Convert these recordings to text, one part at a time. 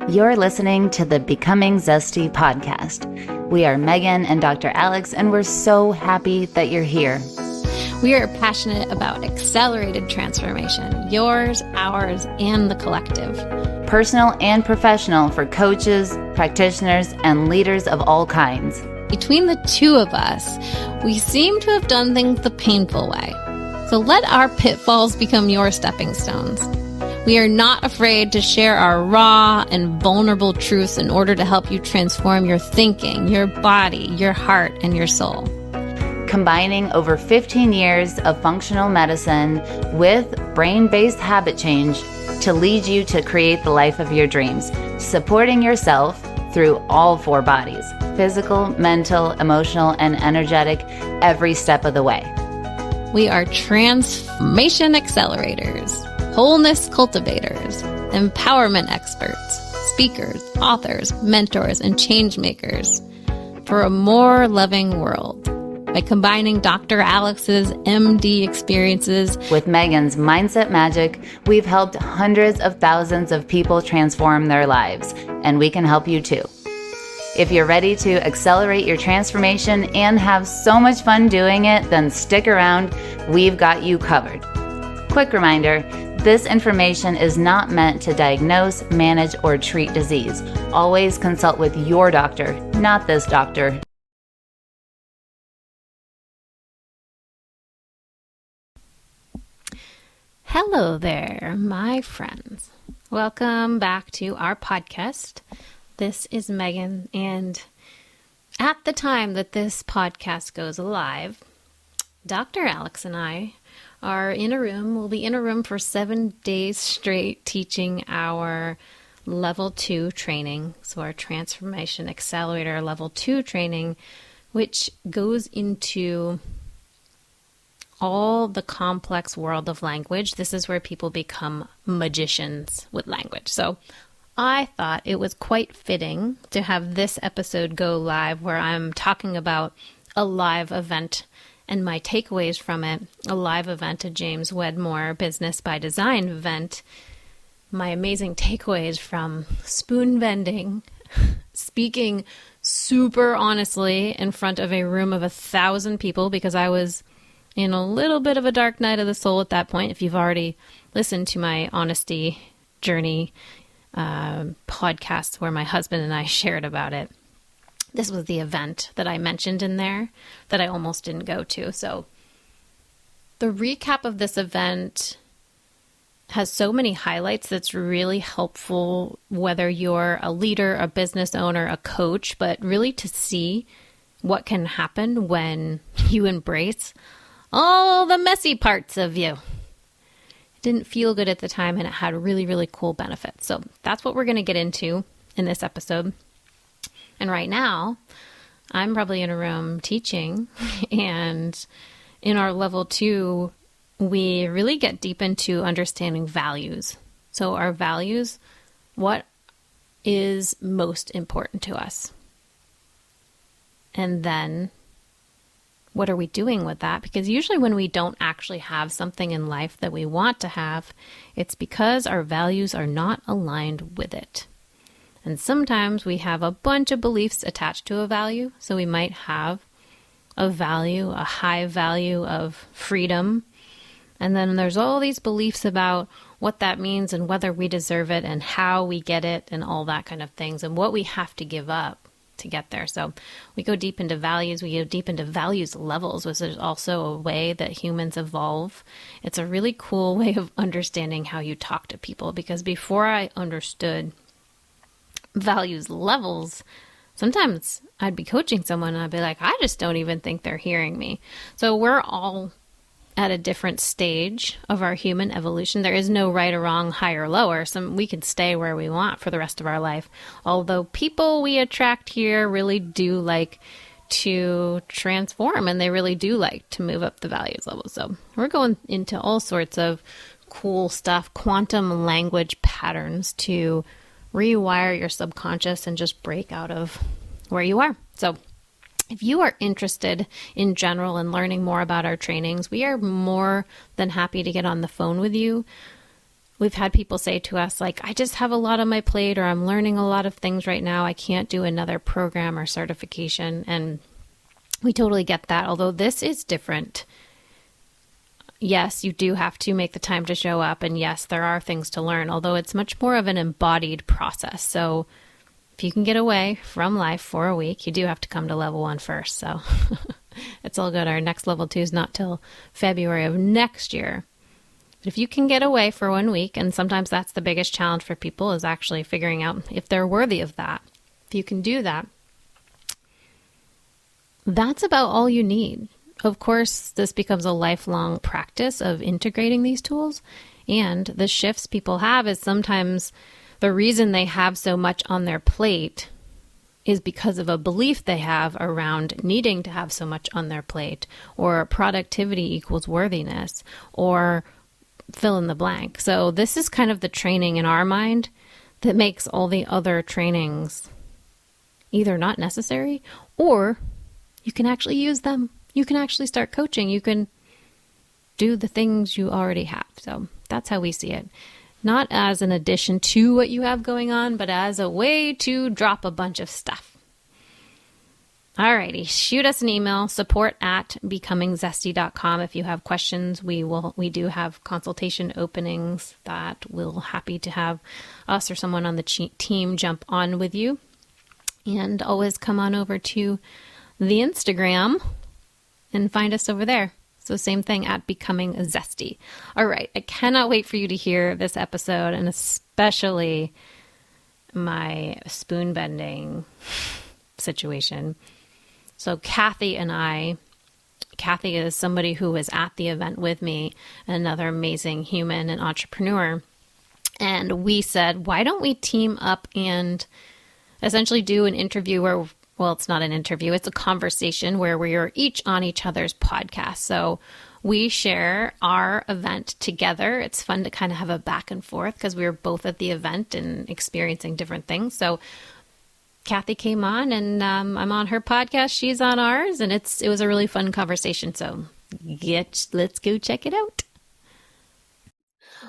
You're listening to the Becoming Zesty podcast. We are Megan and Dr. Alex, and we're so happy that you're here. We are passionate about accelerated transformation, yours, ours, and the collective. Personal and professional for coaches, practitioners, and leaders of all kinds. Between the two of us, we seem to have done things the painful way. So let our pitfalls become your stepping stones. We are not afraid to share our raw and vulnerable truths in order to help you transform your thinking, your body, your heart, and your soul. Combining over 15 years of functional medicine with brain-based habit change to lead you to create the life of your dreams, supporting yourself through all four bodies, physical, mental, emotional, and energetic, every step of the way. We are transformation accelerators, wholeness cultivators, empowerment experts, speakers, authors, mentors, and change makers for a more loving world. By combining Dr. Alex's MD experiences with Megan's mindset magic, we've helped hundreds of thousands of people transform their lives, and we can help you too. If you're ready to accelerate your transformation and have so much fun doing it, then stick around. We've got you covered. Quick reminder, this information is not meant to diagnose, manage, or treat disease. Always consult with your doctor, not this doctor. Hello there, my friends. Welcome back to our podcast. This is Megan, and at the time that this podcast goes live, Dr. Alex and I are in a room. We'll be in a room for 7 days straight teaching our level 2 training. So our Transformation Accelerator level 2 training, which goes into all the complex world of language. This is where people become magicians with language. So I thought it was quite fitting to have this episode go live where I'm talking about a live event and my takeaways from it, a live event, a James Wedmore Business by Design event, my amazing takeaways from spoon vending, speaking super honestly in front of a room of 1,000 people because I was in a little bit of a dark night of the soul at that point. If you've already listened to my honesty journey podcast where my husband and I shared about it, this was the event that I mentioned in there that I almost didn't go to. So the recap of this event has so many highlights that's really helpful, whether you're a leader, a business owner, a coach, but really to see what can happen when you embrace all the messy parts of you. It didn't feel good at the time, and it had really, really cool benefits. So that's what we're going to get into in this episode. And right now, I'm probably in a room teaching, and in our level 2, we really get deep into understanding values. So our values, what is most important to us? And then what are we doing with that? Because usually when we don't actually have something in life that we want to have, it's because our values are not aligned with it. And sometimes we have a bunch of beliefs attached to a value. So we might have a value, a high value of freedom. And then there's all these beliefs about what that means and whether we deserve it and how we get it and all that kind of things and what we have to give up to get there. So we go deep into values. We go deep into values levels, which is also a way that humans evolve. It's a really cool way of understanding how you talk to people, because before I understood values levels, sometimes I'd be coaching someone and I'd be like, I just don't even think they're hearing me. So we're all at a different stage of our human evolution. There is no right or wrong, high or lower. We can stay where we want for the rest of our life. Although people we attract here really do like to transform, and they really do like to move up the values level. So we're going into all sorts of cool stuff, quantum language patterns to rewire your subconscious and just break out of where you are. So if you are interested in general in learning more about our trainings, we are more than happy to get on the phone with you. we've had people say to us, like, I just have a lot on my plate, or I'm learning a lot of things right now. I can't do another program or certification. And we totally get that. Although this is different. Yes, you do have to make the time to show up. And yes, there are things to learn, although it's much more of an embodied process. So if you can get away from life for a week, you do have to come to level 1 first. So it's all good. Our next level 2 is not till February of next year. But if you can get away for 1 week, and sometimes that's the biggest challenge for people, is actually figuring out if they're worthy of that. If you can do that, that's about all you need. Of course, this becomes a lifelong practice of integrating these tools. And the shifts people have is sometimes the reason they have so much on their plate is because of a belief they have around needing to have so much on their plate, or productivity equals worthiness, or fill in the blank. So this is kind of the training in our mind that makes all the other trainings either not necessary, or you can actually use them. You can actually start coaching. You can do the things you already have. So that's how we see it. Not as an addition to what you have going on, but as a way to drop a bunch of stuff. Alrighty, shoot us an email, support@becomingzesty.com if you have questions. We do have consultation openings that we'll happy to have us or someone on the team jump on with you. And always come on over to the Instagram and find us over there. So same thing, @becomingzesty. All right, I cannot wait for you to hear this episode, and especially my spoon bending situation. So Kathi is somebody who was at the event with me, another amazing human and entrepreneur. And we said, why don't we team up and essentially do an interview where, well, it's not an interview, it's a conversation where we are each on each other's podcast. So we share our event together. It's fun to kind of have a back and forth because we were both at the event and experiencing different things. So Kathi came on, and I'm on her podcast. She's on ours, and it was a really fun conversation. So let's go check it out.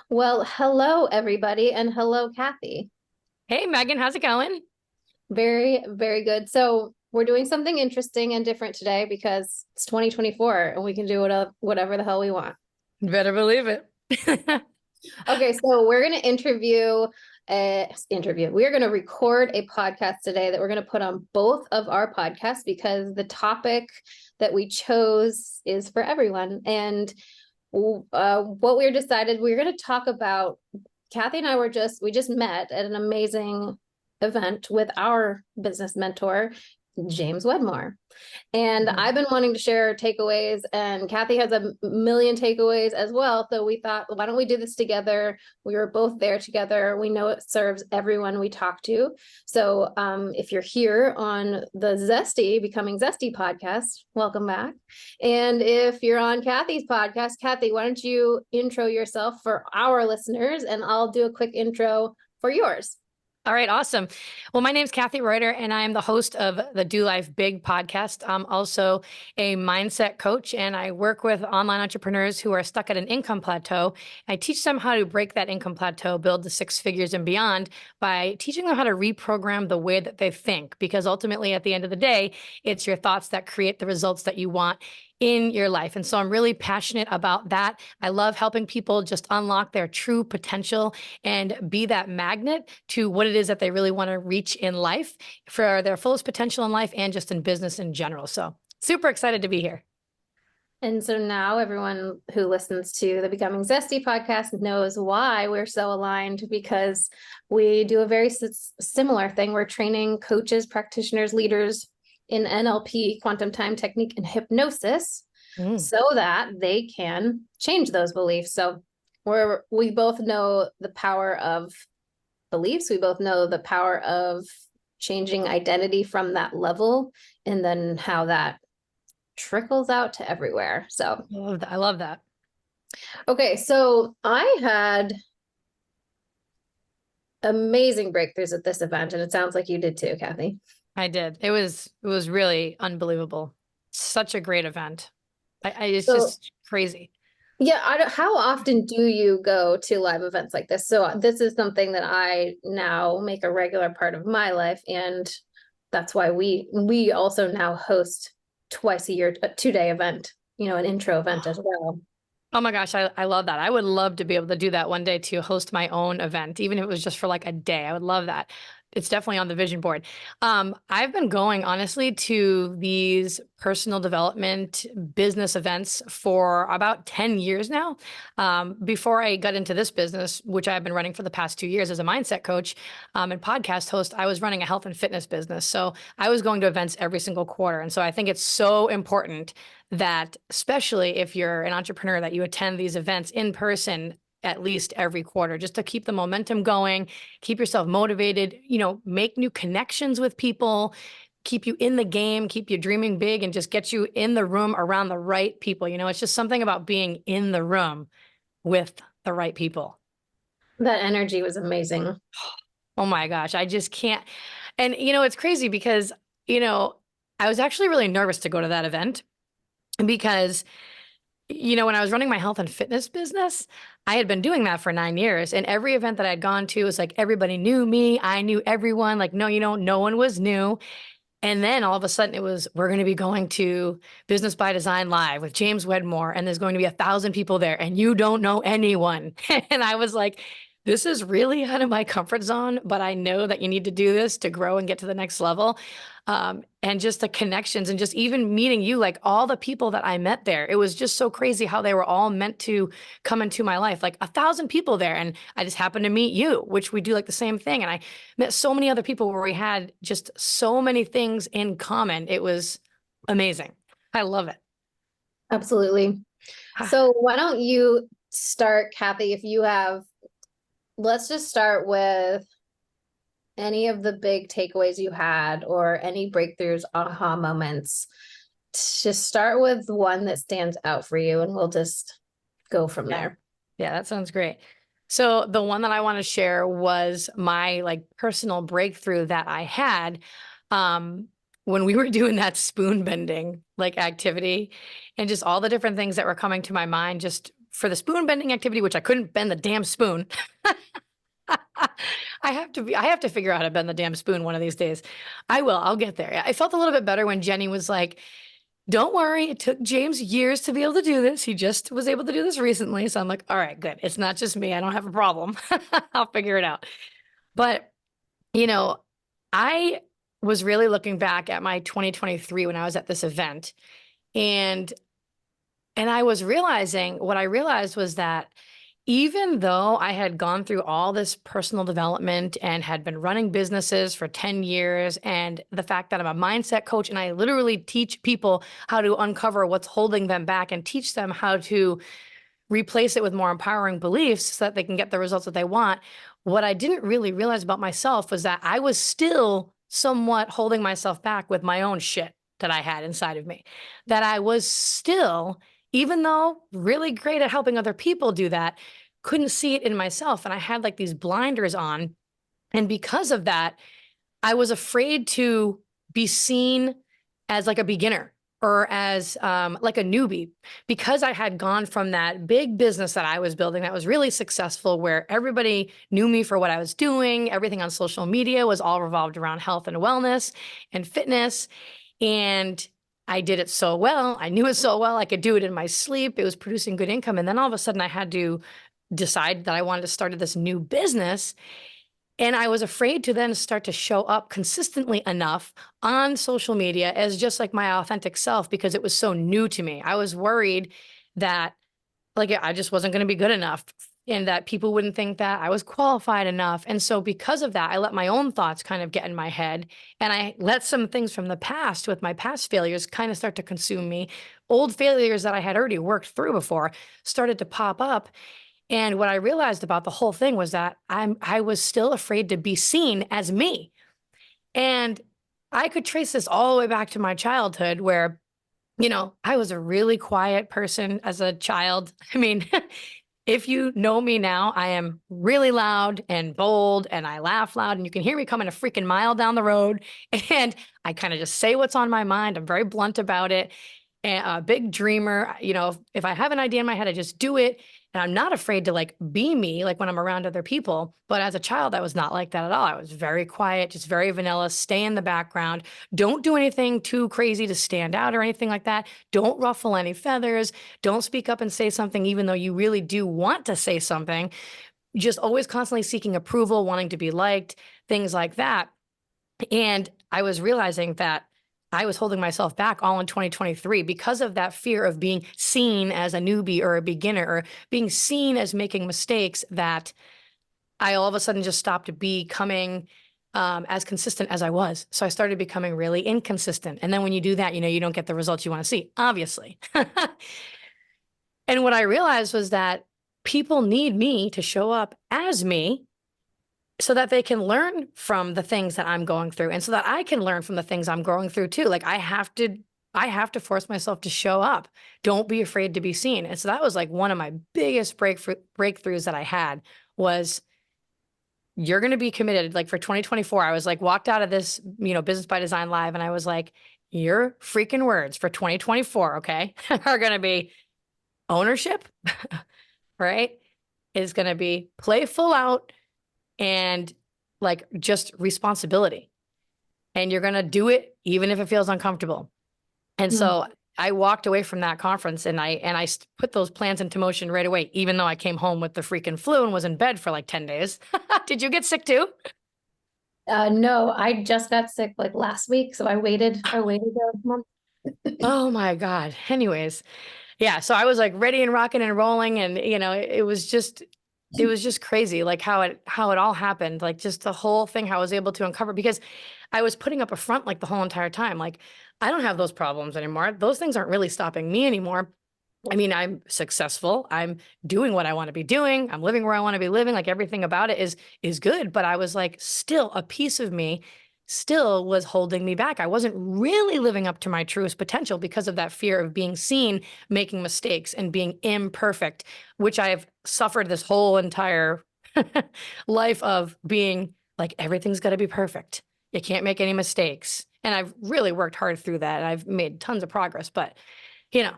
Well, hello, everybody, and hello, Kathi. Hey, Megan, how's it going? Very, very good. So we're doing something interesting and different today because it's 2024, and we can do whatever the hell we want. Better believe it. Okay, so we're going to we're going to record a podcast today that we're going to put on both of our podcasts because the topic that we chose is for everyone. And what we decided, we're going to talk about, Kathi and I we just met at an amazing event with our business mentor, James Wedmore. And I've been wanting to share takeaways, and Kathi has a million takeaways as well. So we thought, why don't we do this together? We were both there together. We know it serves everyone we talk to. So if you're here on the ZESTY, Becoming Zesty podcast, welcome back. And if you're on Kathi's podcast, Kathi, why don't you intro yourself for our listeners, and I'll do a quick intro for yours. All right, awesome. Well, my name is Kathi Reuter, and I am the host of the Do Life Big podcast. I'm also a mindset coach, and I work with online entrepreneurs who are stuck at an income plateau. I teach them how to break that income plateau, build to 6 figures and beyond by teaching them how to reprogram the way that they think, because ultimately, at the end of the day, it's your thoughts that create the results that you want in your life. And so I'm really passionate about that. I love helping people just unlock their true potential and be that magnet to what it is that they really want to reach in life for their fullest potential in life and just in business in general. So super excited to be here. And so now everyone who listens to the Becoming Zesty podcast knows why we're so aligned, because we do a very similar thing. We're training coaches, practitioners, leaders in NLP, quantum time technique, and hypnosis so that they can change those beliefs. So we both know the power of beliefs. We both know the power of changing identity from that level, and then how that trickles out to everywhere. So I love that. Okay, so I had amazing breakthroughs at this event, and it sounds like you did too, Kathi. I did. It was really unbelievable. Such a great event. It's just crazy. Yeah, how often do you go to live events like this? So this is something that I now make a regular part of my life, and that's why we also now host twice a year a 2-day event, an intro event as well. Oh my gosh, I love that. I would love to be able to do that one day to host my own event, even if it was just for like a day. I would love that. It's definitely on the vision board. I've been going honestly to these personal development business events for about 10 years now. Before I got into this business, which I've been running for the past 2 years as a mindset coach and podcast host, I was running a health and fitness business. So I was going to events every single quarter. And so I think it's so important that, especially if you're an entrepreneur, that you attend these events in person at least every quarter, just to keep the momentum going, keep yourself motivated, make new connections with people, keep you in the game, keep you dreaming big, and just get you in the room around the right people. It's just something about being in the room with the right people. That energy was amazing. Oh my gosh, I just can't. And, it's crazy because, I was actually really nervous to go to that event because when I was running my health and fitness business, I had been doing that for 9 years. And every event that I'd gone to was like everybody knew me. I knew everyone. Like, no, no one was new. And then all of a sudden it was, we're going to be going to Business by Design Live with James Wedmore, and there's going to be 1,000 people there, and you don't know anyone. And I was like, this is really out of my comfort zone, but I know that you need to do this to grow and get to the next level. And just the connections and just even meeting you, like all the people that I met there, it was just so crazy how they were all meant to come into my life, like 1,000 people there. And I just happened to meet you, which we do like the same thing. And I met so many other people where we had just so many things in common. It was amazing. I love it. Absolutely. So why don't you start, Kathi, let's just start with any of the big takeaways you had or any breakthroughs, aha moments. Just start with one that stands out for you, and we'll just go from there. Yeah, that sounds great. So the one that I want to share was my personal breakthrough that I had when we were doing that spoon bending activity, and just all the different things that were coming to my mind just for the spoon bending activity, which I couldn't bend the damn spoon. I have to figure out how to bend the damn spoon one of these days. I'll get there. I felt a little bit better when Jenny was like, don't worry, it took James years to be able to do this. He just was able to do this recently. So I'm like, all right, good. It's not just me. I don't have a problem. I'll figure it out. But, I was really looking back at my 2023 when I was at this event, and I was realizing, what I realized was that even though I had gone through all this personal development and had been running businesses for 10 years, and the fact that I'm a mindset coach and I literally teach people how to uncover what's holding them back and teach them how to replace it with more empowering beliefs so that they can get the results that they want, what I didn't really realize about myself was that I was still somewhat holding myself back with my own shit that I had inside of me. That I was still, even though really great at helping other people do that, couldn't see it in myself. And I had these blinders on. And because of that, I was afraid to be seen as a beginner or as a newbie, because I had gone from that big business that I was building that was really successful, where everybody knew me for what I was doing. Everything on social media was all revolved around health and wellness and fitness. And I did it so well. I knew it so well. I could do it in my sleep. It was producing good income. And then all of a sudden I had to decide that I wanted to start this new business. And I was afraid to then start to show up consistently enough on social media as just my authentic self, because it was so new to me. I was worried that I just wasn't going to be good enough, and that people wouldn't think that I was qualified enough. And so because of that, I let my own thoughts kind of get in my head, and I let some things from the past with my past failures kind of start to consume me. Old failures that I had already worked through before started to pop up. And what I realized about the whole thing was that I was still afraid to be seen as me. And I could trace this all the way back to my childhood, where, I was a really quiet person as a child. I mean, if you know me now, I am really loud and bold, and I laugh loud, and you can hear me coming a freaking mile down the road. And I kind of just say what's on my mind. I'm very blunt about it. a big dreamer. You know, if I have an idea in my head, I just do it. And I'm not afraid to like be me, like when I'm around other people. But as a child, I was not like that at all. I was very quiet, just very vanilla, stay in the background. Don't do anything too crazy to stand out or anything like that. Don't ruffle any feathers. Don't speak up and say something, even though you really do want to say something. Just always constantly seeking approval, wanting to be liked, things like that. And I was realizing that I was holding myself back all in 2023 because of that fear of being seen as a newbie or a beginner or being seen as making mistakes, that I all of a sudden just stopped becoming as consistent as I was. So I started becoming really inconsistent. And then when you do that, you know, you don't get the results you want to see, obviously. And what I realized was that people need me to show up as me so that they can learn from the things that I'm going through and so that I can learn from the things I'm going through too. Like I have to force myself to show up. Don't be afraid to be seen. And so that was like one of my biggest breakthroughs that I had was, you're going to be committed. Like for 2024, I was like, walked out of this, you know, Business by Design Live. And I was like, your freaking words for 2024, okay, are going to be ownership, right? Is going to be play full out and like just responsibility. And you're going to do it even if it feels uncomfortable. And so I walked away from that conference and I put those plans into motion right away, even though I came home with the freaking flu and was in bed for like 10 days. Did you get sick too? No, I just got sick like last week, so I waited a month. Oh my God. Anyways, yeah. So I was like ready and rocking and rolling, and you know, it was just crazy, like how it all happened, like just the whole thing, how I was able to uncover, because I was putting up a front like the whole entire time. Like, I don't have those problems anymore. Those things aren't really stopping me anymore. I mean, I'm successful. I'm doing what I want to be doing. I'm living where I want to be living. Like everything about it is good. But I was like, still a piece of me still was holding me back. I wasn't really living up to my truest potential because of that fear of being seen, making mistakes, and being imperfect, which I've suffered this whole entire life of being like, everything's got to be perfect. You can't make any mistakes. And I've really worked hard through that. I've made tons of progress, but you know,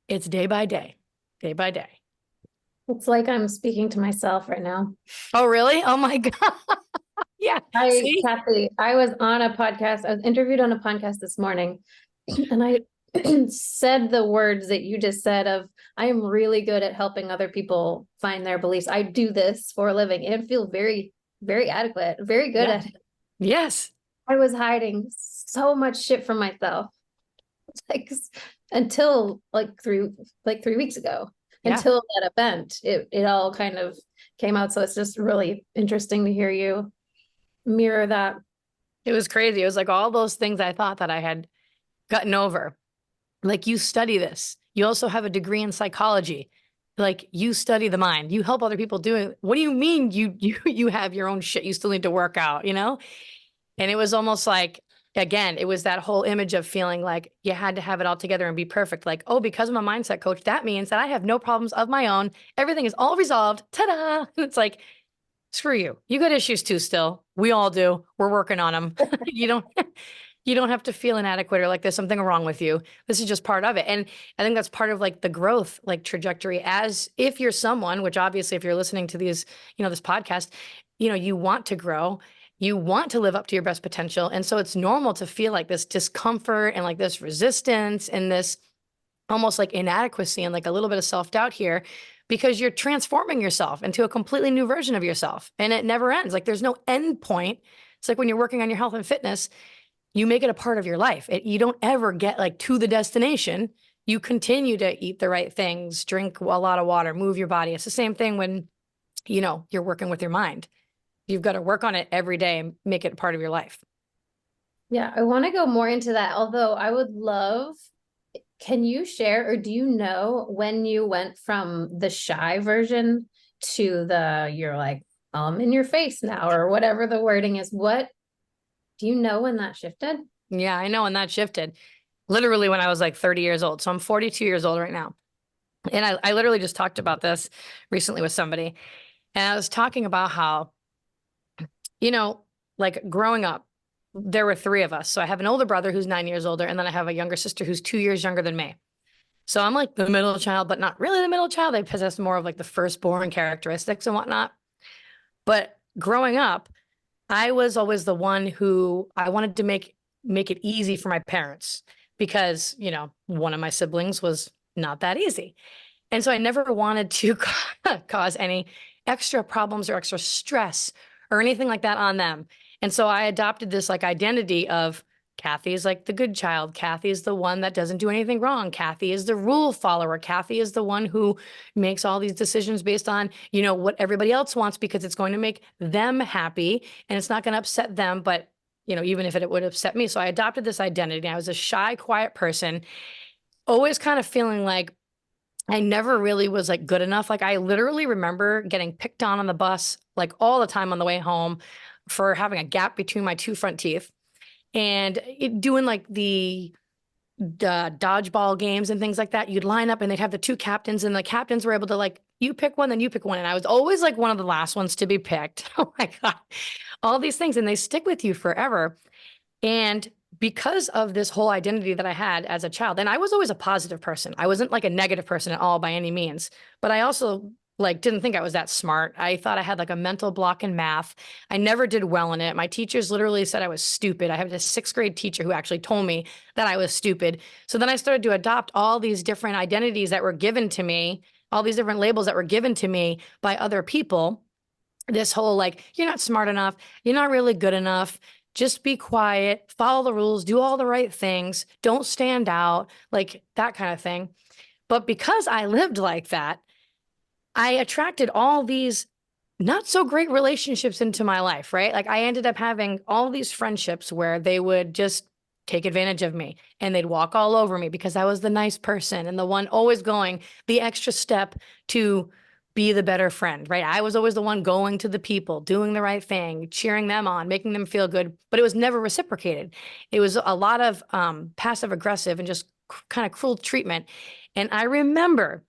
it's day by day, day by day. It's like I'm speaking to myself right now. Oh, really? Oh my God. Yeah. See? Kathi, I was on a podcast. I was interviewed on a podcast this morning, and I said the words that you just said of, I am really good at helping other people find their beliefs. I do this for a living and feel very, very adequate, very good at it. Yes. I was hiding so much shit from myself. Like until like 3 weeks ago. Yeah. Until that event, it all kind of came out. So it's just really interesting to hear you mirror that. It was crazy. It was like all those things I thought that I had gotten over. Like, you study this. You also have a degree in psychology. Like, you study the mind. You help other people do it. What do you mean you have your own shit you still need to work out, you know? And it was almost like, again, it was that whole image of feeling like you had to have it all together and be perfect. Like, oh, because I'm a mindset coach, that means that I have no problems of my own. Everything is all resolved. Ta-da! And it's like, screw you. You got issues too still. We all do. We're working on them. You don't have to feel inadequate or like there's something wrong with you. This is just part of it. And I think that's part of like the growth, like trajectory, as if you're someone, which obviously if you're listening to these, you know, this podcast, you know, you want to grow. You want to live up to your best potential. And so it's normal to feel like this discomfort and like this resistance and this almost like inadequacy and like a little bit of self-doubt here, because you're transforming yourself into a completely new version of yourself. And it never ends. Like, there's no end point. It's like when you're working on your health and fitness, you make it a part of your life. You don't ever get like to the destination. You continue to eat the right things, drink a lot of water, move your body. It's the same thing when, you know, you're working with your mind. You've got to work on it every day and make it a part of your life. Yeah, I want to go more into that. Although I would love, can you share, or do you know when you went from the shy version to you're like, I'm in your face now, or whatever the wording is? What do you know when that shifted? Yeah, I know when that shifted. Literally when I was like 30 years old. So I'm 42 years old right now. And I literally just talked about this recently with somebody. And I was talking about how, you know, like growing up, there were 3 of us. So I have an older brother who's 9 years older, and then I have a younger sister who's 2 years younger than me. So I'm like the middle child, but not really the middle child. They possess more of like the firstborn characteristics and whatnot. But growing up, I was always the one who I wanted to make it easy for my parents because, one of my siblings was not that easy. And so I never wanted to cause any extra problems or extra stress or anything like that on them. And so I adopted this like identity of Kathi is like the good child. Kathi is the one that doesn't do anything wrong. Kathi is the rule follower. Kathi is the one who makes all these decisions based on, what everybody else wants because it's going to make them happy and it's not going to upset them. But, even if it would upset me. So I adopted this identity. I was a shy, quiet person, always kind of feeling like I never really was like good enough. Like I literally remember getting picked on the bus like all the time on the way home for having a gap between my two front teeth and doing like the dodgeball games and things like that. You'd line up and they'd have the two captains and the captains were able to like, you pick one, then you pick one. And I was always like one of the last ones to be picked. Oh my God. All these things. And they stick with you forever. And because of this whole identity that I had as a child, and I was always a positive person. I wasn't like a negative person at all by any means, but I also like didn't think I was that smart. I thought I had like a mental block in math. I never did well in it. My teachers literally said I was stupid. I had a sixth grade teacher who actually told me that I was stupid. So then I started to adopt all these different identities that were given to me, all these different labels that were given to me by other people. This whole like, you're not smart enough. You're not really good enough. Just be quiet, follow the rules, do all the right things, don't stand out, like that kind of thing. But because I lived like that, I attracted all these not so great relationships into my life, right? Like I ended up having all these friendships where they would just take advantage of me and they'd walk all over me because I was the nice person and the one always going the extra step to be the better friend, right? I was always the one going to the people, doing the right thing, cheering them on, making them feel good, but it was never reciprocated. It was a lot of passive aggressive and just kind of cruel treatment. And I remember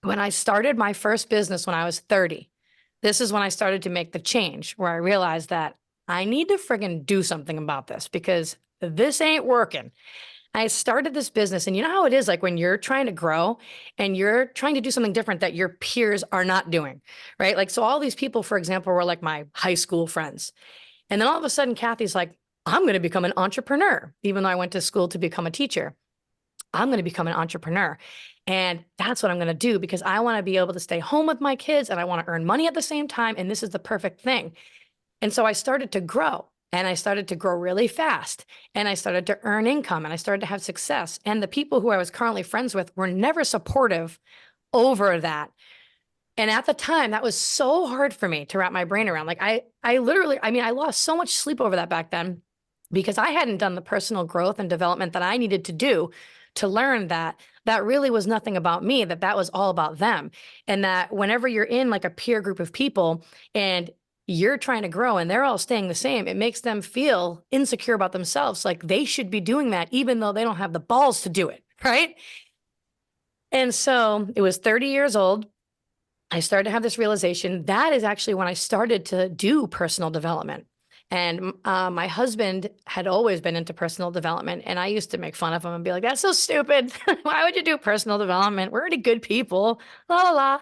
when I started my first business when I was 30, this is when I started to make the change where I realized that I need to friggin' do something about this because this ain't working. I started this business and you know how it is like when you're trying to grow and you're trying to do something different that your peers are not doing, right? Like, so all these people, for example, were like my high school friends. And then all of a sudden, Kathy's like, I'm going to become an entrepreneur, even though I went to school to become a teacher. I'm going to become an entrepreneur. And that's what I'm going to do because I want to be able to stay home with my kids and I want to earn money at the same time. And this is the perfect thing. And so I started to grow. And I started to grow really fast and I started to earn income and I started to have success. And the people who I was currently friends with were never supportive over that. And at the time, that was so hard for me to wrap my brain around. Like I literally, I lost so much sleep over that back then because I hadn't done the personal growth and development that I needed to do to learn that that really was nothing about me, that was all about them. And that whenever you're in like a peer group of people and you're trying to grow and they're all staying the same, it makes them feel insecure about themselves. Like they should be doing that, even though they don't have the balls to do it. Right. And so it was 30 years old. I started to have this realization. That is actually when I started to do personal development. And my husband had always been into personal development. And I used to make fun of him and be like, that's so stupid. Why would you do personal development? We're already good people. La, la, la.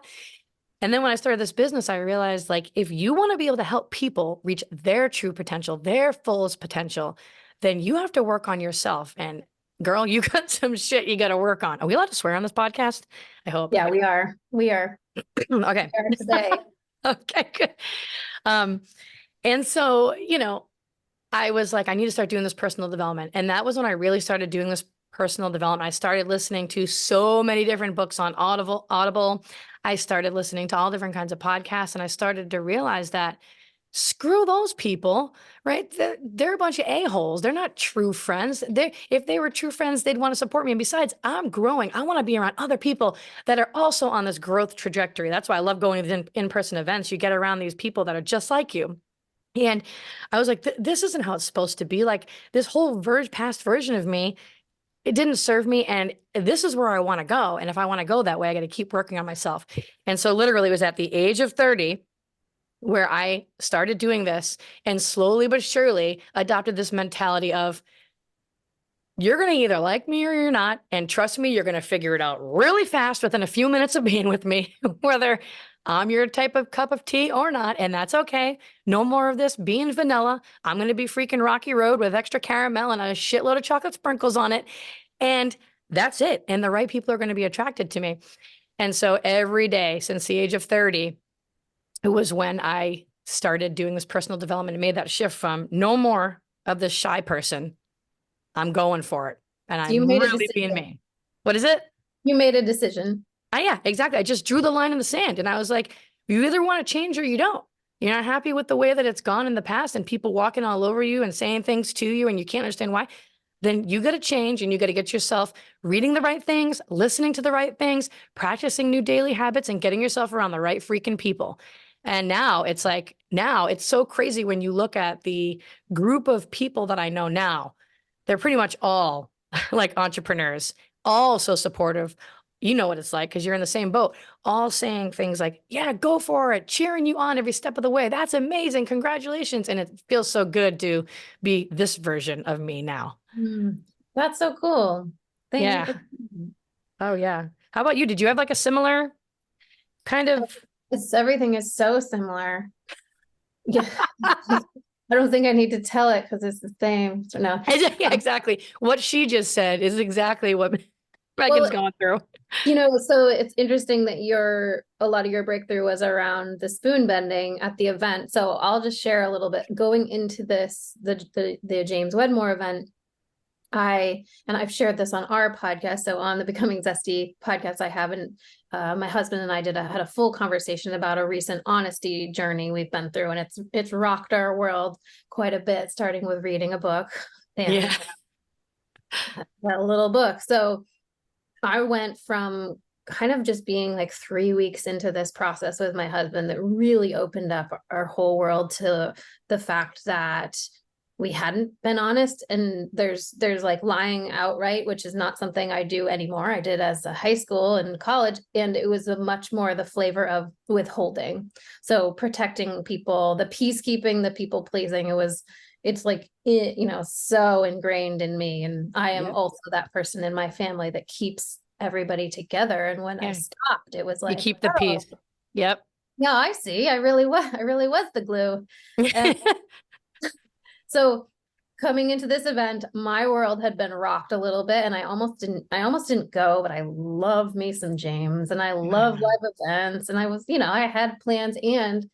And then when I started this business, I realized like, if you want to be able to help people reach their true potential, their fullest potential, then you have to work on yourself. And girl, you got some shit you got to work on. Are we allowed to swear on this podcast? I hope. Yeah, we are. We are. Okay. We are today. Okay, good. And so, I was like, I need to start doing this personal development. And that was when I really started doing this personal development. I started listening to so many different books on Audible. I started listening to all different kinds of podcasts and I started to realize that screw those people, right? They're a bunch of a-holes. They're not true friends. If they were true friends, they'd want to support me. And besides, I'm growing. I want to be around other people that are also on this growth trajectory. That's why I love going to in-person events. You get around these people that are just like you. And I was like, this isn't how it's supposed to be. Like this whole past version of me, it didn't serve me. And this is where I want to go. And if I want to go that way, I got to keep working on myself. And so literally it was at the age of 30 where I started doing this and slowly but surely adopted this mentality of You're going to either like me or you're not. And trust me, you're going to figure it out really fast within a few minutes of being with me, whether I'm your type of cup of tea or not. And that's okay. No more of this being vanilla. I'm going to be freaking Rocky Road with extra caramel and a shitload of chocolate sprinkles on it. And that's it. And the right people are going to be attracted to me. And so every day since the age of 30, it was when I started doing this personal development and made that shift from no more of this shy person. I'm going for it. And I'm really being me. What is it? You made a decision. Yeah, exactly. I just drew the line in the sand and I was like, you either want to change or you don't. You're not happy with the way that it's gone in the past and people walking all over you and saying things to you and you can't understand why. Then you got to change and you got to get yourself reading the right things, listening to the right things, practicing new daily habits and getting yourself around the right freaking people. And now it's so crazy when you look at the group of people that I know now. They're pretty much all like entrepreneurs, all so supportive. You know what it's like because you're in the same boat, all saying things like, yeah, go for it, cheering you on every step of the way. That's amazing. Congratulations. And it feels so good to be this version of me now. That's so cool. Thank you. Oh, yeah. How about you? Did you have like a similar kind of? Everything is so similar. Yeah. I don't think I need to tell it because it's the same. So no. Yeah, exactly. What she just said is exactly what Megan's going through. So it's interesting that a lot of your breakthrough was around the spoon bending at the event. So I'll just share a little bit going into this, the James Wedmore event. I've shared this on our podcast. So on the Becoming Zesty podcast, I haven't, my husband and I had a full conversation about a recent honesty journey we've been through. And it's rocked our world quite a bit, starting with reading a book and that little book. So I went from kind of just being like 3 weeks into this process with my husband that really opened up our whole world to the fact that we hadn't been honest, and there's like lying outright, which is not something I do anymore. I did as a high school and college, and it was much more the flavor of withholding. So protecting people, the peacekeeping, the people pleasing, it's like, so ingrained in me. And I am also that person in my family that keeps everybody together. And when I stopped, it was like, you keep the peace. Yep. Yeah, I see. I really was the glue. And so coming into this event, my world had been rocked a little bit and I almost didn't go, but I love me some James and I love live events. And I was, I had plans and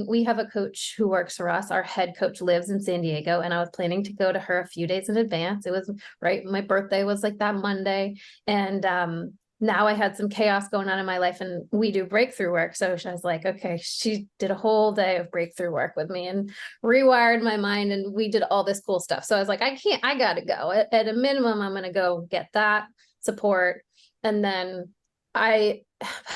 we have a coach who works for us. Our head coach lives in San Diego and I was planning to go to her a few days in advance. It was right. My birthday was like that Monday. And, now I had some chaos going on in my life and we do breakthrough work. So I was like, okay, she did a whole day of breakthrough work with me and rewired my mind. And we did all this cool stuff. So I was like, I got to go at a minimum. I'm going to go get that support. And then I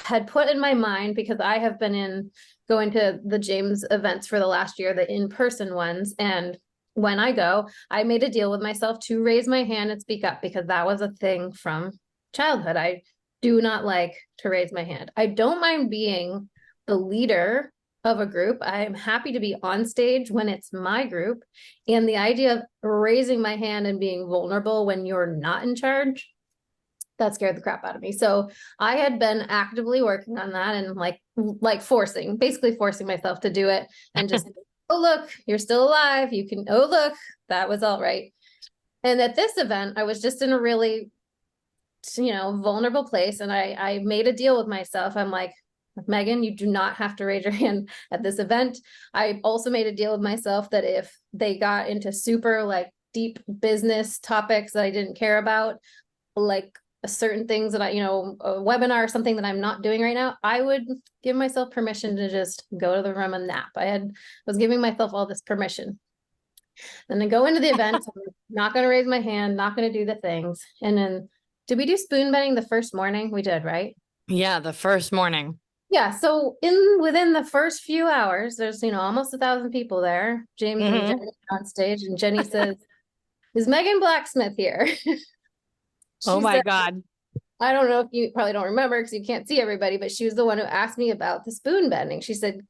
had put in my mind, because I have been going to the James events for the last year, the in-person ones. And when I go, I made a deal with myself to raise my hand and speak up because that was a thing from childhood. I do not like to raise my hand. I don't mind being the leader of a group. I'm happy to be on stage when it's my group. And the idea of raising my hand and being vulnerable when you're not in charge, that scared the crap out of me. So I had been actively working on that and basically forcing myself to do it and just, oh, look, you're still alive. You can, oh, look, that was all right. And at this event, I was just in a really vulnerable place. And I made a deal with myself. I'm like, Megan, you do not have to raise your hand at this event. I also made a deal with myself that if they got into super deep business topics that I didn't care about, like certain things that a webinar or something that I'm not doing right now, I would give myself permission to just go to the room and nap. Was giving myself all this permission. Then I go into the event, I'm not going to raise my hand, not going to do the things. And then did we do spoon bending the first morning? We did, right? Yeah, the first morning. Yeah. So within the first few hours, there's, almost 1,000 people there. James and Jenny on stage. And Jenny says, is Megan Blacksmith here? Oh my God. I don't know if you probably don't remember because you can't see everybody, but she was the one who asked me about the spoon bending. She said,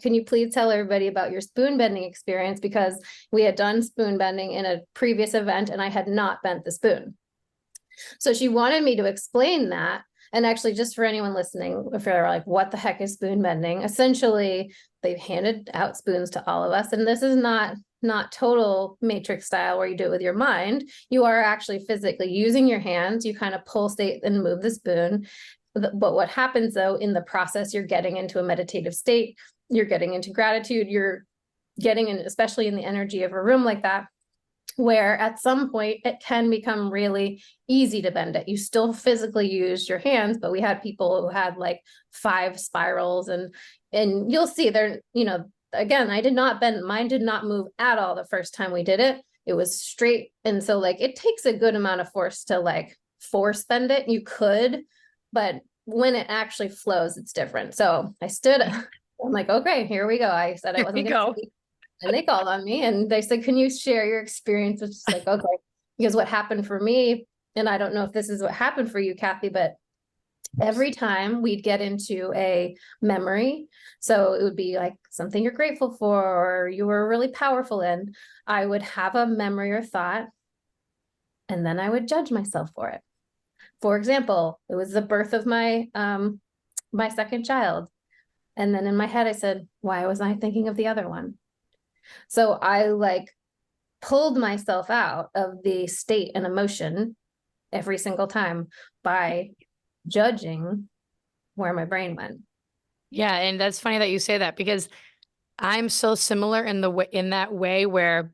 can you please tell everybody about your spoon bending experience? Because we had done spoon bending in a previous event and I had not bent the spoon. So she wanted me to explain that. And actually, just for anyone listening, if you're like, what the heck is spoon bending? Essentially, they've handed out spoons to all of us. And this is not total matrix style where you do it with your mind. You are actually physically using your hands. You kind of pulsate and move the spoon. But what happens though, in the process, you're getting into a meditative state. You're getting into gratitude. You're getting in, especially in the energy of a room like that, where at some point it can become really easy to bend it. You still physically use your hands, but we had people who had like 5 spirals and you'll see there, again, I did not bend, mine did not move at all the first time we did it. It was straight. And so like, it takes a good amount of force to like force bend it. You could, but when it actually flows, it's different. So I stood, I'm like, okay, here we go. I said I wasn't going to. And they called on me and they said, can you share your experience? Which is like, okay, because what happened for me, and I don't know if this is what happened for you, Kathi, but every time we'd get into a memory, so it would be like something you're grateful for, or you were really powerful in, I would have a memory or thought, and then I would judge myself for it. For example, it was the birth of my second child. And then in my head, I said, why was I thinking of the other one? So I like pulled myself out of the state and emotion every single time by judging where my brain went. Yeah. And that's funny that you say that, because I'm so similar in that way where,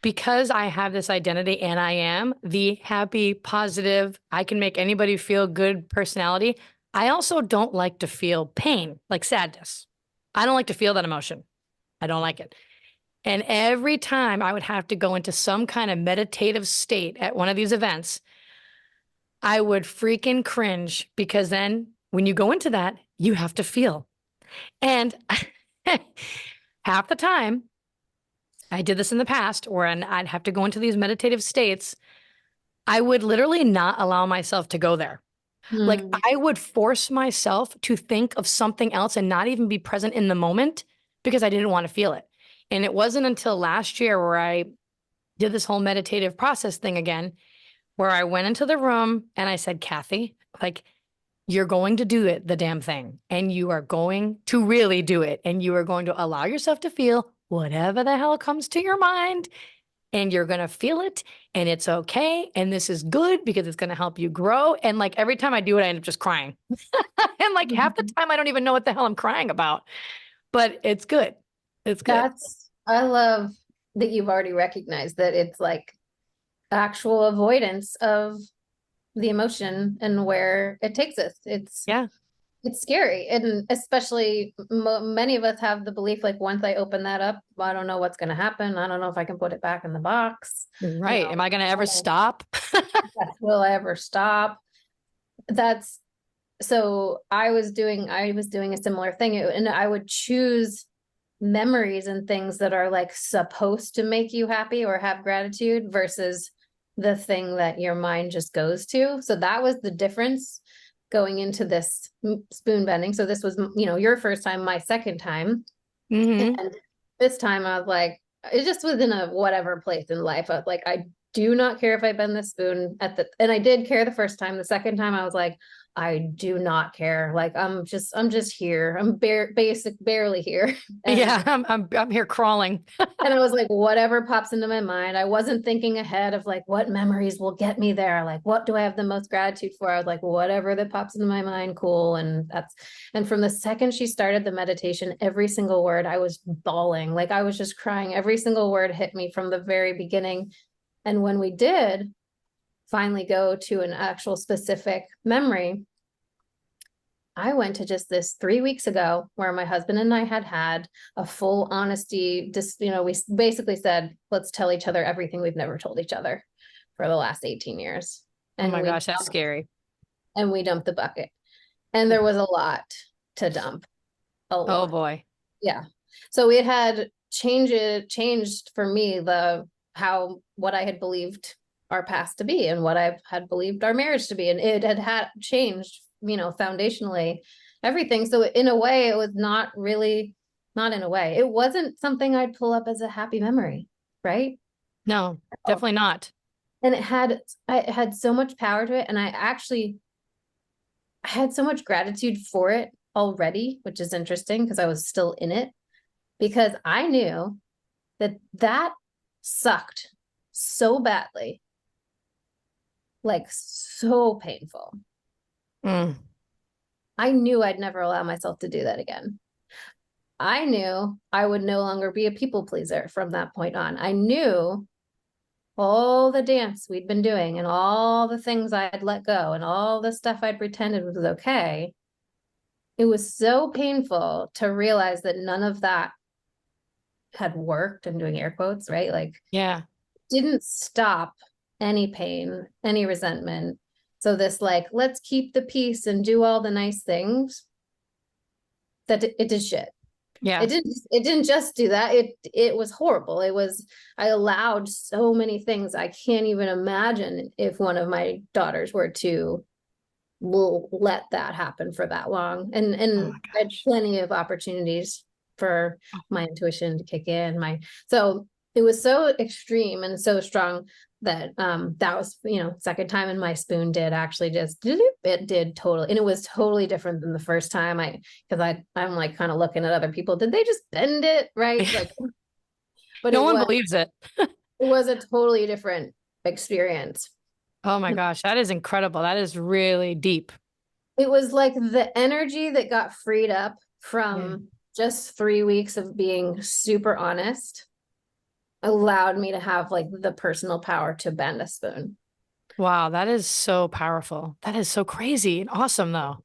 because I have this identity and I am the happy, positive, I can make anybody feel good personality. I also don't like to feel pain, like sadness. I don't like to feel that emotion. I don't like it. And every time I would have to go into some kind of meditative state at one of these events, I would freaking cringe, because then when you go into that, you have to feel. And half the time, I did this in the past, when I'd have to go into these meditative states, I would literally not allow myself to go there. Like I would force myself to think of something else and not even be present in the moment because I didn't want to feel it. And it wasn't until last year where I did this whole meditative process thing again, where I went into the room and I said, Kathi, like, you're going to do it, the damn thing. And you are going to really do it. And you are going to allow yourself to feel whatever the hell comes to your mind. And you're going to feel it. And it's okay. And this is good because it's going to help you grow. And like every time I do it, I end up just crying. And like half the time, I don't even know what the hell I'm crying about. But it's good. It's good. I love that you've already recognized that it's like actual avoidance of the emotion and where it takes us. It's scary. And especially many of us have the belief, like, once I open that up, I don't know what's going to happen. I don't know if I can put it back in the box. Right. Am I going to ever stop? Will I ever stop? So I was doing a similar thing, and I would choose memories and things that are like supposed to make you happy or have gratitude versus the thing that your mind just goes to. So that was the difference going into this spoon bending. So this was, your first time, my second time. And this time I was like, it just was in a whatever place in life. I was like, I do not care if I bend the spoon and I did care the first time. The second time I was like, I do not care. Like, I'm just here. I'm barely here. And, I'm here crawling. And I was like, whatever pops into my mind. I wasn't thinking ahead of like, what memories will get me there? Like, what do I have the most gratitude for? I was like, whatever that pops into my mind. Cool. And from the second she started the meditation, every single word, I was bawling. Like, I was just crying. Every single word hit me from the very beginning. And when we did finally go to an actual specific memory, I went to just this 3 weeks ago where my husband and I had a full honesty. Just, we basically said, let's tell each other everything we've never told each other for the last 18 years. And oh my gosh, that's scary. And we dumped the bucket. And there was a lot to dump. Oh boy. Yeah. So it had changed for me what I had believed our past to be and what I had believed our marriage to be. And it had changed, foundationally. everything. So in a way, it was not really, not in a way, it wasn't something I'd pull up as a happy memory, right? No, definitely not. And it had so much power to it. And I had so much gratitude for it already, which is interesting because I was still in it, because I knew that sucked so badly, like so painful. Mm. I knew I'd never allow myself to do that again. I knew I would no longer be a people pleaser from that point on. I knew all the dance we'd been doing and all the things I'd let go and all the stuff I'd pretended was okay. It was so painful to realize that none of that had worked. I'm doing air quotes, right? Like, Yeah. didn't stop any pain, any resentment. So this, like, let's keep the peace and do all the nice things, that it did shit. Yeah. It didn't just do that. It was horrible. I allowed so many things. I can't even imagine if one of my daughters were to let that happen for that long. And Oh my I had gosh. plenty of opportunities for my intuition to kick in. So it was so extreme and so strong that that was, second time, and my spoon did actually just it did totally, and it was totally different than the first time. I'm like kind of looking at other people, did they just bend it right, like, but No one believes it. it was a totally different experience. Oh my gosh, that is incredible. That is really deep. It was like the energy that got freed up from just 3 weeks of being super honest allowed me to have like the personal power to bend a spoon. Wow, that is so powerful. That is so crazy and awesome, though.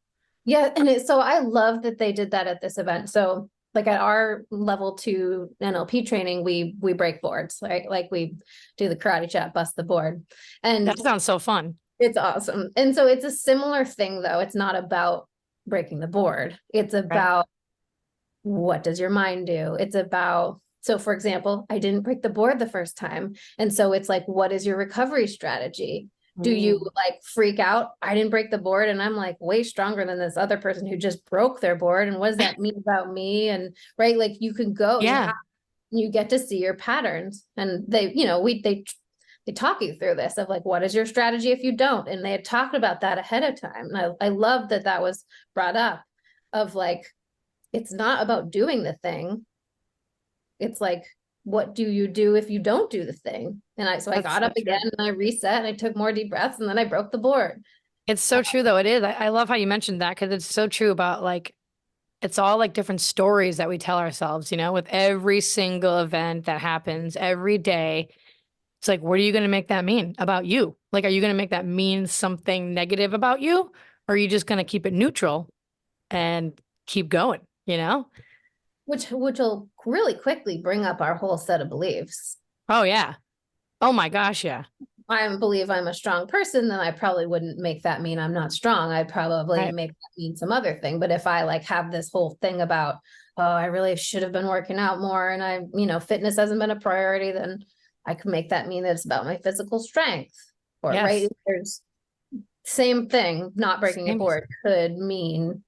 Yeah, and so I love that they did that at this event. So like at our level 2 NLP training, we break boards, right? Like we do the karate chop, bust the board. And That sounds so fun. it's awesome. And so it's a similar thing, though. It's not about breaking the board. It's about what does your mind do? It's about, so for example, I didn't break the board the first time. And so it's like, what is your recovery strategy? Do you like freak out? I didn't break the board and I'm like way stronger than this other person who just broke their board. And what does that mean about me? And right, like you can go, you get to see your patterns. And they, they talk you through this of like, what is your strategy if you don't? And they had talked about that ahead of time. And I love that that was brought up of like, it's not about doing the thing. It's like, what do you do if you don't do the thing? And I got up again and I reset and I took more deep breaths and then I broke the board. It's so true, though. It is. I love how you mentioned that, because it's so true about like, it's all like different stories that we tell ourselves, with every single event that happens every day. It's like, what are you going to make that mean about you? Like, are you going to make that mean something negative about you? Or are you just going to keep it neutral and keep going, Which will really quickly bring up our whole set of beliefs. Oh, yeah. Oh my gosh, yeah. I believe I'm a strong person, then I probably wouldn't make that mean I'm not strong. I'd probably make that mean some other thing. But if I like have this whole thing about, oh, I really should have been working out more and fitness hasn't been a priority, then I could make that mean that it's about my physical strength. Or right, there's same thing, not breaking a board could mean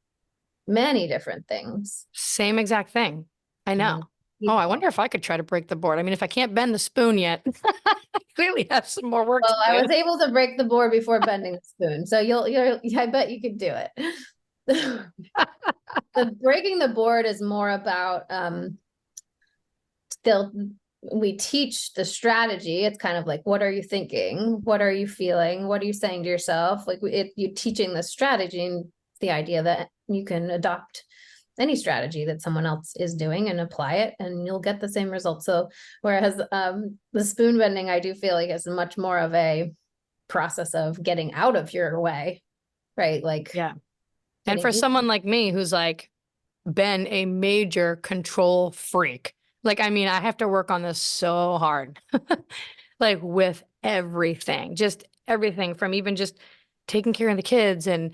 many different things. Same exact thing. I know. Oh, I wonder if I could try to break the board. I mean, if I can't bend the spoon yet, I clearly have some more work to do. I was able to break the board before bending the spoon. So I bet you could do it. The breaking the board is more about, we teach the strategy. It's kind of like, what are you thinking? What are you feeling? What are you saying to yourself? Like you're teaching the strategy, and the idea that you can adopt any strategy that someone else is doing and apply it and you'll get the same result. So whereas the spoon bending, I do feel like it's much more of a process of getting out of your way, right? Like, yeah. And for someone like me, who's like been a major control freak, like, I mean, I have to work on this so hard, like with everything, just everything from even just taking care of the kids and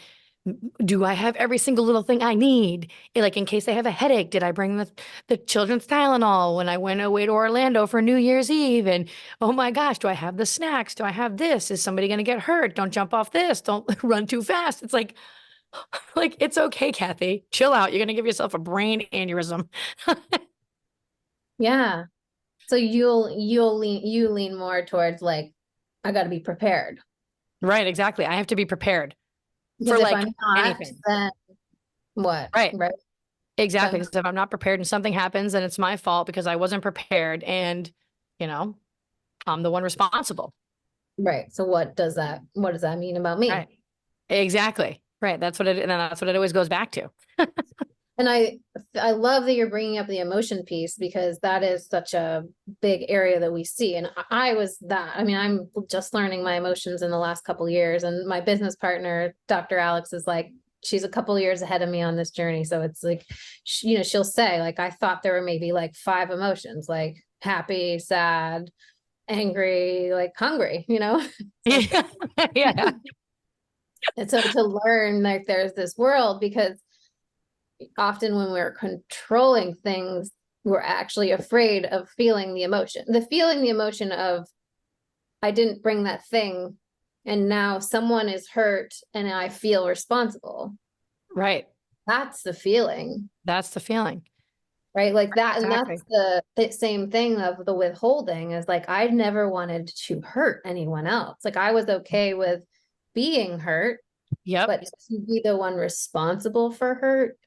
do I have every single little thing I need? Like in case they have a headache, did I bring the children's Tylenol when I went away to Orlando for New Year's Eve? And oh my gosh, do I have the snacks? Do I have this? Is somebody going to get hurt? Don't jump off this. Don't run too fast. It's like Like, it's okay, Kathy. Chill out. You're going to give yourself a brain aneurysm. Yeah. So you lean more towards like, I got to be prepared. Right, exactly. I have to be prepared for Because if like I'm not, anything. then what? Right. Right. Exactly. So, Because if I'm not prepared and something happens, then it's my fault because I wasn't prepared and, you know, I'm the one responsible. right. So what does that mean about me? Right. Exactly. Right. And then that's what it always goes back to. And I love that you're bringing up the emotion piece because that is such a big area that we see. And I was that. I mean, I'm just learning my emotions in the last couple of years, and my business partner, Dr. Alex, is like, she's a couple of years ahead of me on this journey. So it's like, she'll say like, I thought there were maybe like 5 emotions, like happy, sad, angry, like hungry, Like, Yeah. Yeah. and so to learn like there's this world, because often when we're controlling things, we're actually afraid of feeling the emotion. Feeling the emotion of, I didn't bring that thing, and now someone is hurt and I feel responsible. Right. That's the feeling, That's the feeling. right? Like that. And Exactly. that's the same thing of the withholding, is like, I never wanted to hurt anyone else. Like I was okay with being hurt, Yep. but to be the one responsible for hurt,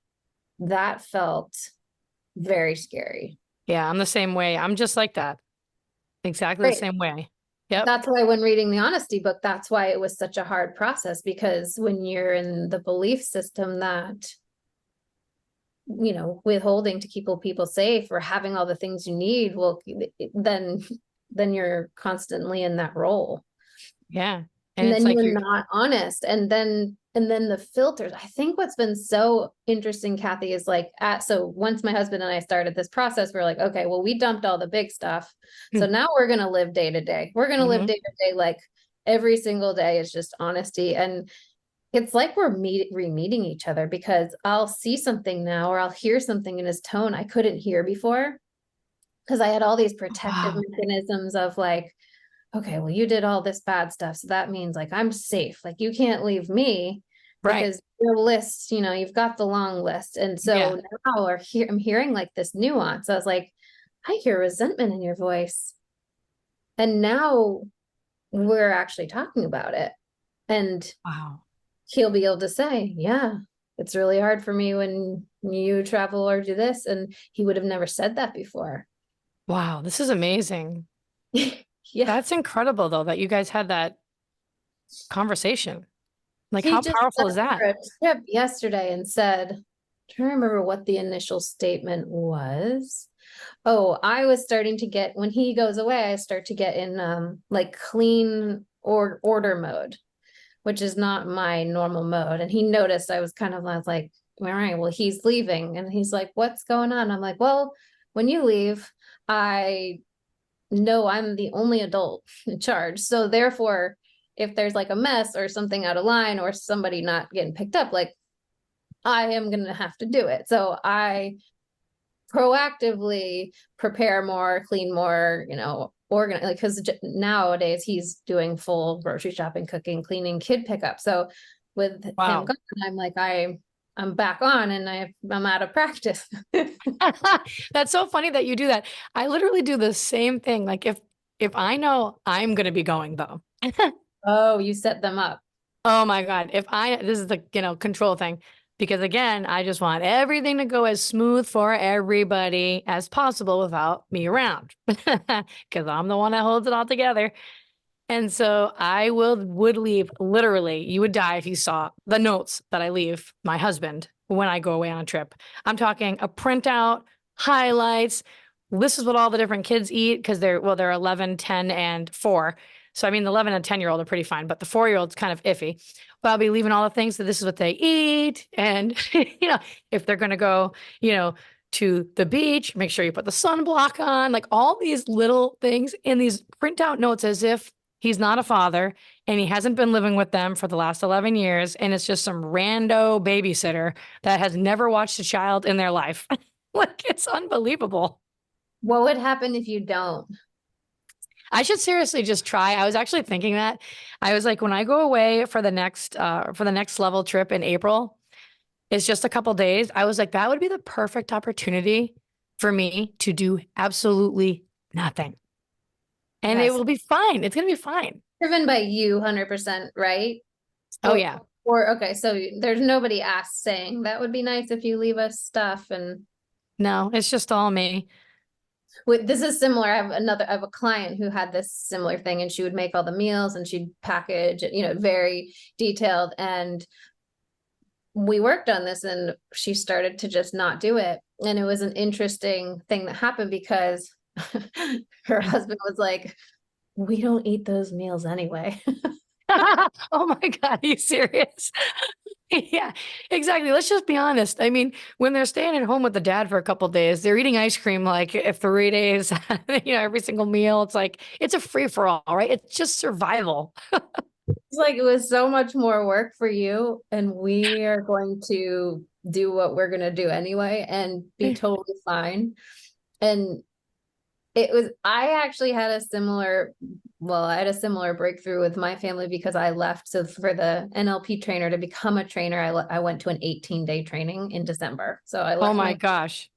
that felt very scary. Yeah. I'm the same way. I'm just like that. Exactly the Right. same way. Yep. That's why when reading the honesty book, that's why it was such a hard process, because when you're in the belief system that, withholding to keep people safe or having all the things you need, well, then you're constantly in that role. Yeah. And And it's then like you're not honest. And then the filters. I think what's been so interesting, Kathy, is like, so once my husband and I started this process, we're like, okay, well, we dumped all the big stuff. So now we're going to live day to day. We're going to live day to day. Like every single day is just honesty. And it's like we're re-meeting each other, because I'll see something now, or I'll hear something in his tone I couldn't hear before, because I had all these protective wow. mechanisms of like, okay, well, you did all this bad stuff, so that means like I'm safe. Like you can't leave me Right. because your list, you've got the long list. And Yeah. so now I'm hearing like this nuance. I was like, I hear resentment in your voice. And now we're actually talking about it. And Wow. he'll be able to say, yeah, it's really hard for me when you travel or do this. And he would have never said that before. Wow. This is amazing. Yeah. That's incredible though, that you guys had that conversation. Like, He how just powerful is left that? for a trip yesterday and said, I'm trying to remember what the initial statement was. Oh, I was starting to get, when he goes away, I start to get in like clean or order mode, which is not my normal mode. And he noticed I was like, all right, well, he's leaving. And he's like, what's going on? I'm like, well, when you leave, I know I'm the only adult in charge. So therefore, if there's like a mess or something out of line or somebody not getting picked up, like I am going to have to do it. So I proactively prepare more, clean more, organize, like, because nowadays he's doing full grocery shopping, cooking, cleaning, kid pickup. So with him Wow. gone, I'm like, I'm back on, and I'm out of practice. That's so funny that you do that. I literally do the same thing. Like if I know I'm going to be going though. Oh, you set them up. Oh my God. This is the, control thing. Because again, I just want everything to go as smooth for everybody as possible without me around. Because I'm the one that holds it all together. And so I would leave, literally, you would die if you saw the notes that I leave my husband when I go away on a trip. I'm talking a printout, highlights. This is what all the different kids eat, because they're 11, 10, and 4. So I mean, the 11 and 10-year-old are pretty fine, but the 4-year-old's kind of iffy. But I'll be leaving all the things that this is what they eat. And, if they're going to go, to the beach, make sure you put the sunblock on, like all these little things in these printout notes, as if he's not a father and he hasn't been living with them for the last 11 years. And it's just some rando babysitter that has never watched a child in their life. Like, it's unbelievable. What would happen if you don't? I should seriously just try. I was actually thinking that. I was like, when I go away for the next level trip in April, it's just a couple days. I was like, that would be the perfect opportunity for me to do absolutely nothing. And it Yes. will be fine. It's going to be fine. Driven by you 100%, right? Oh, yeah. Or okay, so there's nobody asked saying that would be nice if you leave us stuff. And No, it's just all me. this is similar. I have a client who had this similar thing, and she would make all the meals and she'd package it, very detailed. And we worked on this, and she started to just not do it. And it was an interesting thing that happened because her husband was like, we don't eat those meals anyway. Oh my God, are you serious? Yeah, exactly. Let's just be honest. I mean, when they're staying at home with the dad for a couple of days, they're eating ice cream like 3 days, every single meal. It's like, it's a free for all, right? It's just survival. It's like, it was so much more work for you, and we are going to do what we're going to do anyway and be totally fine. And I actually had a similar breakthrough with my family because I left. So for the NLP trainer to become a trainer, I went to an 18-day training in December. So I left Oh my gosh.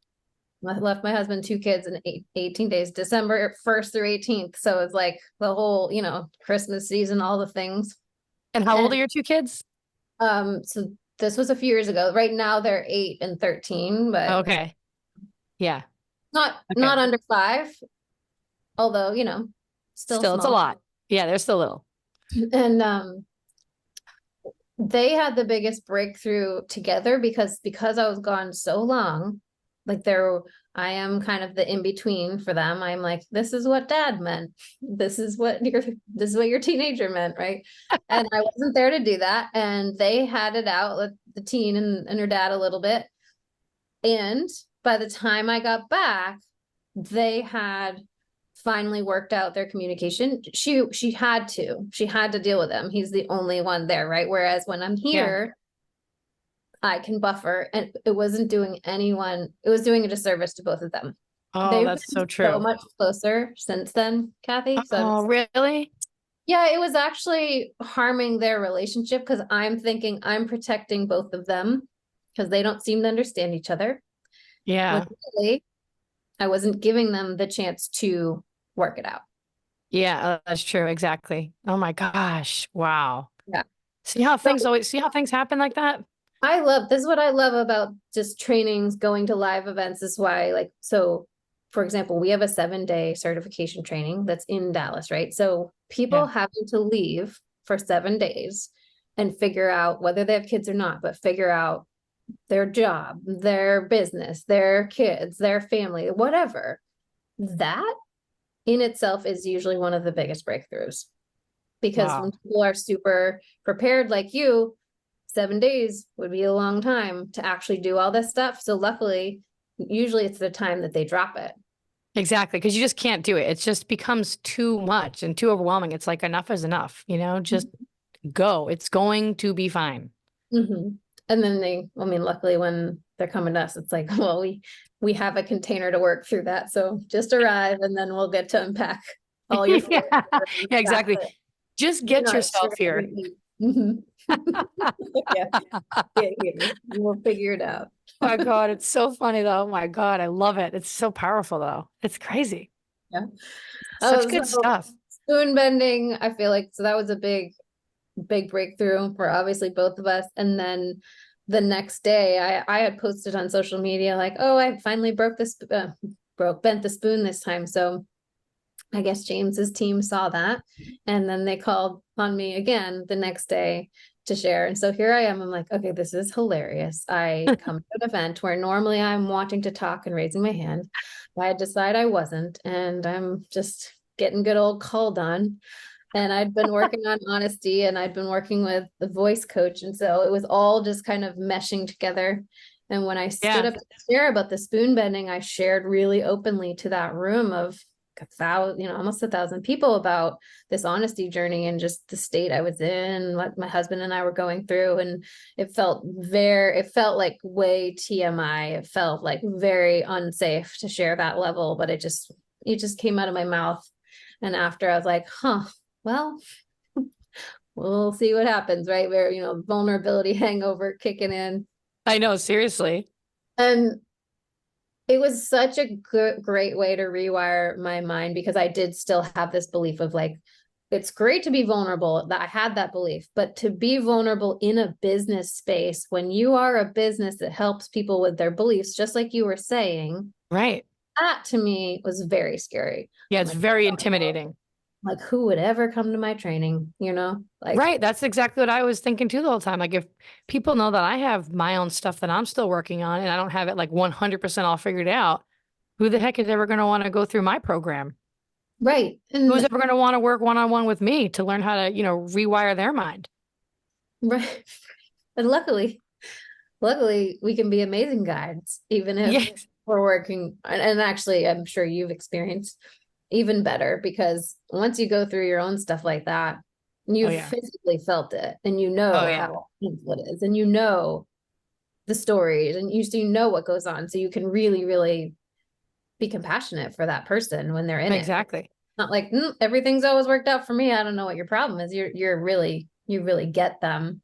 I left my husband, 2 kids in 18 days, December 1st through 18th. So it's like the whole, Christmas season, all the things. And how old are your 2 kids? So this was a few years ago. Right now they're 8 and 13, but Okay. Yeah. not Okay. under 5. Although, still Still, it's a small. lot. Yeah, they're still little. And they had the biggest breakthrough together because I was gone so long. Like I am kind of the in between for them. I'm like, this is what dad meant. This is what your teenager meant, right? And I wasn't there to do that. And they had it out with the teen and her dad a little bit. And by the time I got back, they had finally worked out their communication. She had to deal with him. He's the only one there, right? Whereas when I'm here, I can buffer, and it wasn't doing it was doing a disservice to both of them. Oh, They've that's been so true. so much closer since then, Kathy. Oh, really? Yeah, it was actually harming their relationship because I'm thinking I'm protecting both of them because they don't seem to understand each other. Yeah. When really, I wasn't giving them the chance to work it out. Yeah, that's true. Exactly. Oh my gosh. Wow. Yeah. See how things happen like that? This is what I love about just trainings, going to live events is why, so for example, we have a 7-day certification training that's in Dallas, right? So people having to leave for 7 days and figure out whether they have kids or not, but figure out their job, their business, their kids, their family, whatever. That in itself is usually one of the biggest breakthroughs because when people are super prepared like you, 7 days would be a long time to actually do all this stuff. So luckily, usually it's the time that they drop it. Exactly. Because you just can't do it. It just becomes too much and too overwhelming. It's like enough is enough, just go. It's going to be fine. Mm-hmm. And then luckily when they're coming to us, it's like, well, we have a container to work through that. So just arrive and then we'll get to unpack all your yeah, exactly. Just get yourself here. Mm-hmm. We'll figure it out. Oh my God, it's so funny though. Oh my God, I love it. It's so powerful though. It's crazy. Yeah. Such good stuff. Spoon bending, I feel like, so that was a big breakthrough for obviously both of us. And then the next day I had posted on social media like, oh, I finally bent the spoon this time. So I guess James's team saw that, and then they called on me again the next day to share. And so here I am. I'm like, okay, this is hilarious. I come to an event where normally I'm wanting to talk and raising my hand. I decide I wasn't, and I'm just getting good old called on. And I'd been working on honesty, and I'd been working with the voice coach. And so it was all just kind of meshing together. And when I stood up to share about the spoon bending, I shared really openly to that room of almost 1,000 people about this honesty journey and just the state I was in, what my husband and I were going through. And it felt like way TMI. It felt like very unsafe to share that level, but it just came out of my mouth. And after I was like, well, we'll see what happens, right? Where, vulnerability hangover kicking in. I know, seriously. And it was such a great way to rewire my mind, because I did still have this belief of like, it's great to be vulnerable, that I had that belief, but to be vulnerable in a business space, when you are a business that helps people with their beliefs, just like you were saying, Right. that to me was very scary. Yeah, it's Like, very intimidating. like who would ever come to my training, like, Right. That's exactly what I was thinking too the whole time. Like if people know that I have my own stuff that I'm still working on and I don't have it like 100% all figured out, who the heck is ever going to want to go through my program? right. Who's And ever going to want to work one-on-one with me to learn how to, rewire their mind? right. And luckily we can be amazing guides, even if Yes. we're working. And actually, I'm sure you've experienced even better, because once you go through your own stuff like that, Oh you yeah. physically felt it, and Oh yeah. how painful it is, and the stories, and you know what goes on, so you can really, really be compassionate for that person when they're in it. Exactly. Not like, everything's always worked out for me, I don't know what your problem is. You really get them.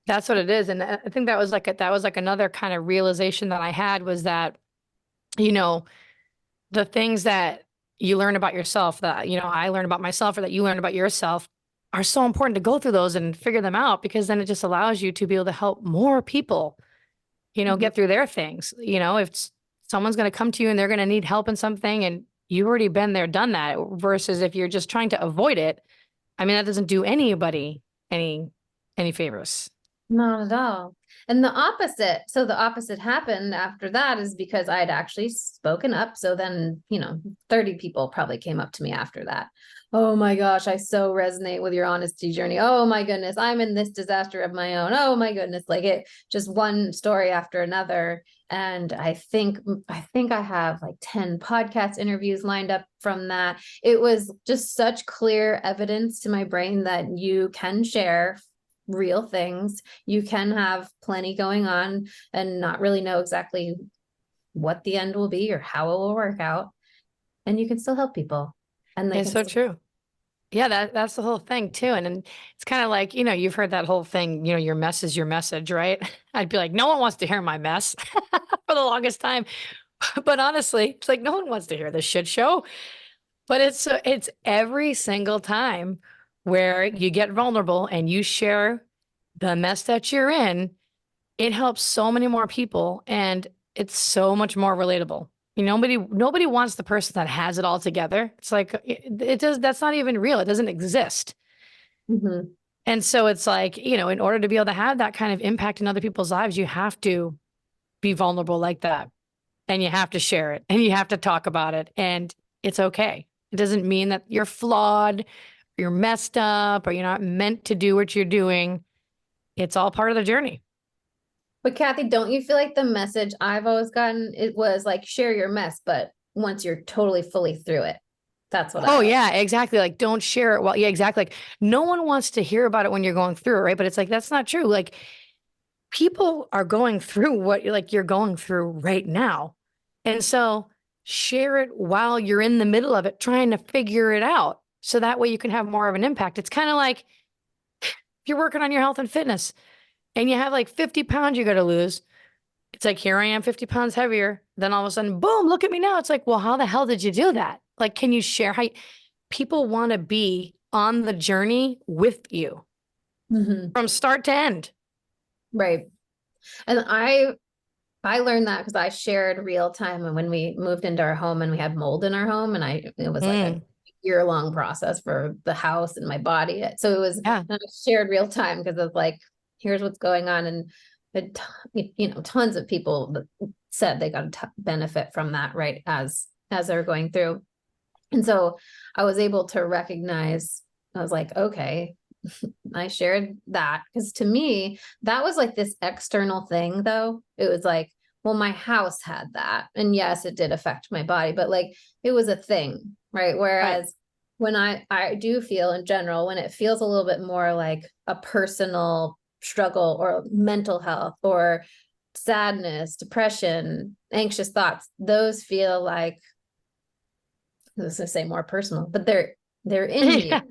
That's what it is. And I think that was like another kind of realization that I had was that, you know, the things that you learn about yourself that, I learned about myself or that you learned about yourself are so important to go through those and figure them out, because then it just allows you to be able to help more people, get through their things. If someone's going to come to you and they're going to need help in something and you've already been there, done that, versus if you're just trying to avoid it, I mean, that doesn't do anybody any favors. Not at all. And the opposite. So the opposite happened after that is because I'd actually spoken up. So then, 30 people probably came up to me after that. Oh my gosh, I so resonate with your honesty journey. Oh my goodness, I'm in this disaster of my own. Oh my goodness, like it just one story after another. And I think I have like 10 podcast interviews lined up from that. It was just such clear evidence to my brain that you can share real things. You can have plenty going on and not really know exactly what the end will be or how it will work out. And you can still help people. And they It's can so still, true. Yeah, that's the whole thing too. And it's kind of like, you've heard that whole thing, your mess is your message, right? I'd be like, no one wants to hear my mess for the longest time. But honestly, it's like no one wants to hear this shit show. But it's every single time where you get vulnerable and you share the mess that you're in, it helps so many more people and it's so much more relatable. Nobody wants the person that has it all together. It's like it does. That's not even real. It doesn't exist. Mhm. And so it's like, in order to be able to have that kind of impact in other people's lives, you have to be vulnerable like that. And you have to share it and you have to talk about it. And it's okay. It doesn't mean that you're flawed, you're messed up, or you're not meant to do what you're doing. It's all part of the journey. But Kathi, don't you feel like the message I've always gotten, it was like, share your mess, but once you're totally fully through it, that's what Oh yeah, exactly. Like don't share it. Well, yeah, exactly. Like no one wants to hear about it when you're going through it, right? But it's like that's not true. Like people are going through what you're going through right now. And so share it while you're in the middle of it, trying to figure it out. So that way you can have more of an impact. It's kind of like if you're working on your health and fitness and you have like 50 pounds you got to lose. It's like, here I am 50 pounds heavier. Then all of a sudden, boom, look at me now. It's like, well, how the hell did you do that? Like, can you share how people want to be on the journey with you Mhm. from start to end? Right. And I learned that because I shared real time, and when we moved into our home and we had mold in our home, and it was like a Mm, year-long process for the house and my body. So it was yeah. I shared real time because it's like, here's what's going on. And tons of people that said they got a benefit from that, right, as they're going through. And so I was able to recognize, I was like, okay, I shared that because to me, that was like this external thing, though. It was like, well, my house had that. And yes, it did affect my body, but like it was a thing, right? Right. Whereas when I do feel in general, when it feels a little bit more like a personal struggle or mental health or sadness, depression, anxious thoughts, those feel like, I was going to say more personal, but They're in you. Yeah,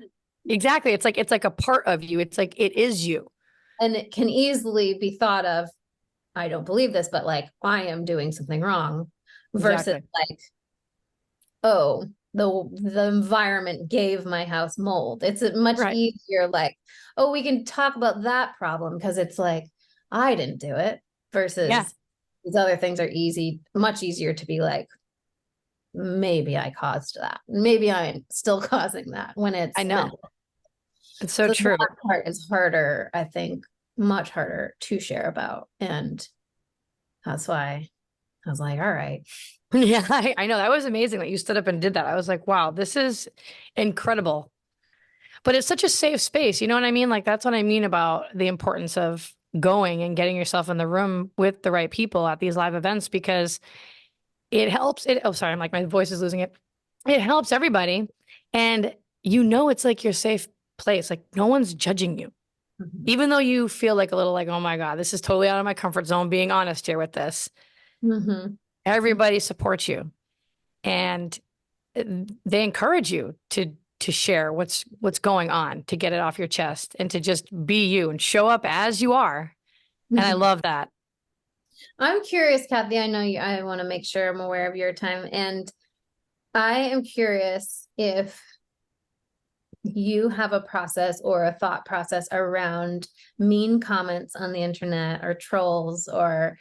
exactly. It's like a part of you. It's like it is you. And it can easily be thought of, I don't believe this, but like I am doing something wrong versus Exactly. like, oh, the environment gave my house mold. It's a much Right. easier, like, oh, we can talk about that problem because it's like, I didn't do it Yeah. versus these other things are much easier to be like, maybe I caused that. Maybe I'm still causing that when I it's know. It's so so true. that part is harder, I think, much harder to share about. And that's why I was like, all right. Yeah, I know. That was amazing that you stood up and did that. I was like, wow, this is incredible. But it's such a safe space. You know what I mean? Like, that's what I mean about the importance of going and getting yourself in the room with the right people at these live events, because it helps. Oh, sorry. I'm like, my voice is losing it. It helps everybody. And it's like your safe place. Like, no one's judging you. Mhm. Even though you feel like a little like, oh my God, this is totally out of my comfort zone, being honest here with this. Mhm. Everybody supports you, and they encourage you to share what's going on, to get it off your chest, and to just be you and show up as you are. And I Mhm. love that. I'm curious, Kathy. I know I want to make sure I'm aware of your time. And I am curious if you have a process or a thought process around mean comments on the internet or trolls or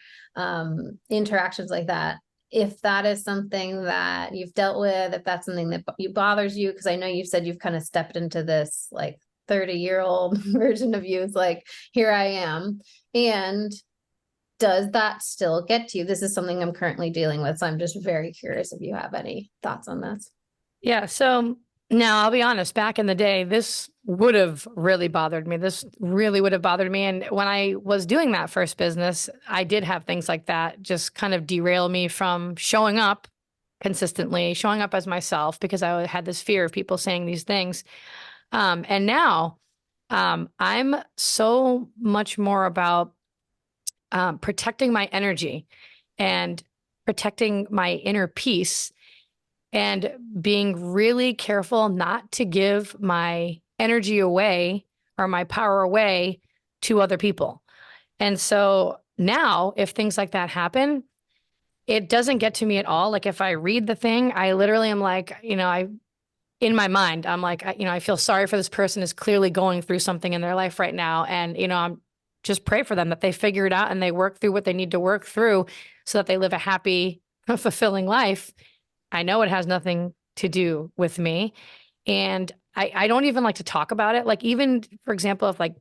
interactions like that. If that is something that you've dealt with, if that's something that you bothers you, because I know you've said you've kind of stepped into this like 30-year-old version of you. It's like, here I am. And does that still get to you? This is something I'm currently dealing with. So I'm just very curious if you have any thoughts on this. Yeah. So now I'll be honest, back in the day, this would have really bothered me. This really would have bothered me. And when I was doing that first business, I did have things like that just kind of derail me from showing up consistently, showing up as myself, because I had this fear of people saying these things. And now I'm so much more about protecting my energy and protecting my inner peace, and being really careful not to give my energy away or my power away to other people. And so now, if things like that happen, it doesn't get to me at all. Like, if I read the thing, I literally am like, in my mind, I'm like, I feel sorry for this person, is clearly going through something in their life right now. And, I'm just pray for them that they figure it out and they work through what they need to work through so that they live a happy, fulfilling life. I know it has nothing to do with me. And I don't even like to talk about it. Like, even, for example, if like,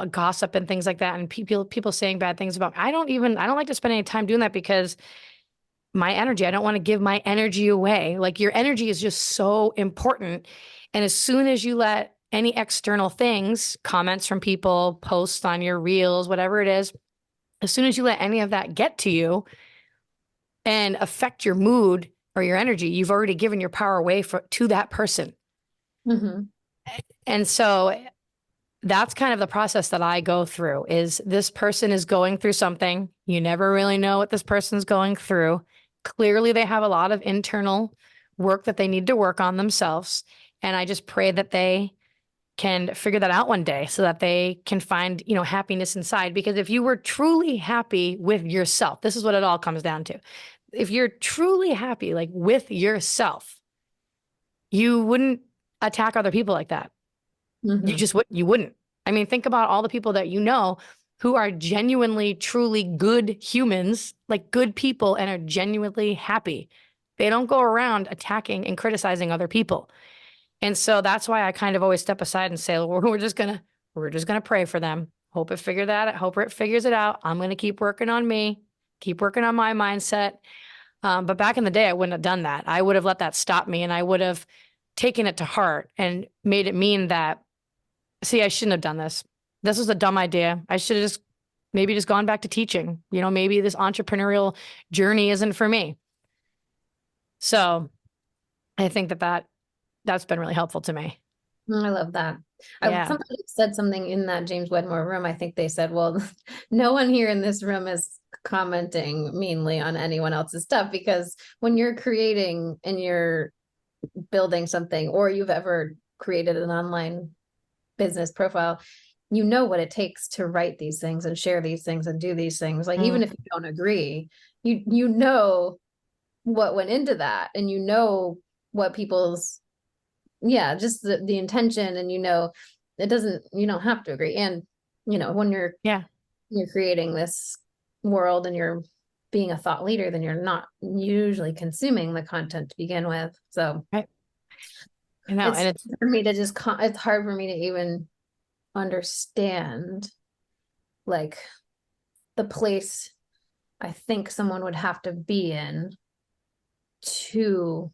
gossip and things like that, and people saying bad things about me, I don't like to spend any time doing that, because my energy, I don't want to give my energy away. Like, your energy is just so important. And as soon as you let any external things, comments from people, posts on your reels, whatever it is, as soon as you let any of that get to you and affect your mood or your energy, you've already given your power away to that person. Mm-hmm. And so that's kind of the process that I go through. Is this person is going through something. You never really know what this person's going through. Clearly, they have a lot of internal work that they need to work on themselves. And I just pray that they can figure that out one day, so that they can find, happiness inside. Because if you were truly happy with yourself, this is what it all comes down to. If you're truly happy, like, with yourself, you wouldn't attack other people like that. Mm-hmm. You wouldn't. I mean, think about all the people that who are genuinely, truly good humans, like good people, and are genuinely happy. They don't go around attacking and criticizing other people. And so that's why I kind of always step aside and say, well, we're just gonna pray for them. Hope it figures it out. I'm gonna keep working on me, keep working on my mindset. But back in the day, I wouldn't have done that. I would have let that stop me, and I would have taken it to heart and made it mean that, see, I shouldn't have done this. This was a dumb idea. I should have just gone back to teaching. Maybe this entrepreneurial journey isn't for me. So I think that's been really helpful to me. I love that. Yeah. Somebody said something in that James Wedmore room. I think they said, well, no one here in this room is commenting meanly on anyone else's stuff, because when you're creating and you're building something, or you've ever created an online business profile, you know what it takes to write these things and share these things and do these things. Like, even if you don't agree, you know what went into that, and you know what people's, just the intention, and you don't have to agree. And when you're creating this world and you're being a thought leader, then you're not usually consuming the content to begin with. So right. I know, and it's for me to it's hard for me to even understand like the place I think someone would have to be in to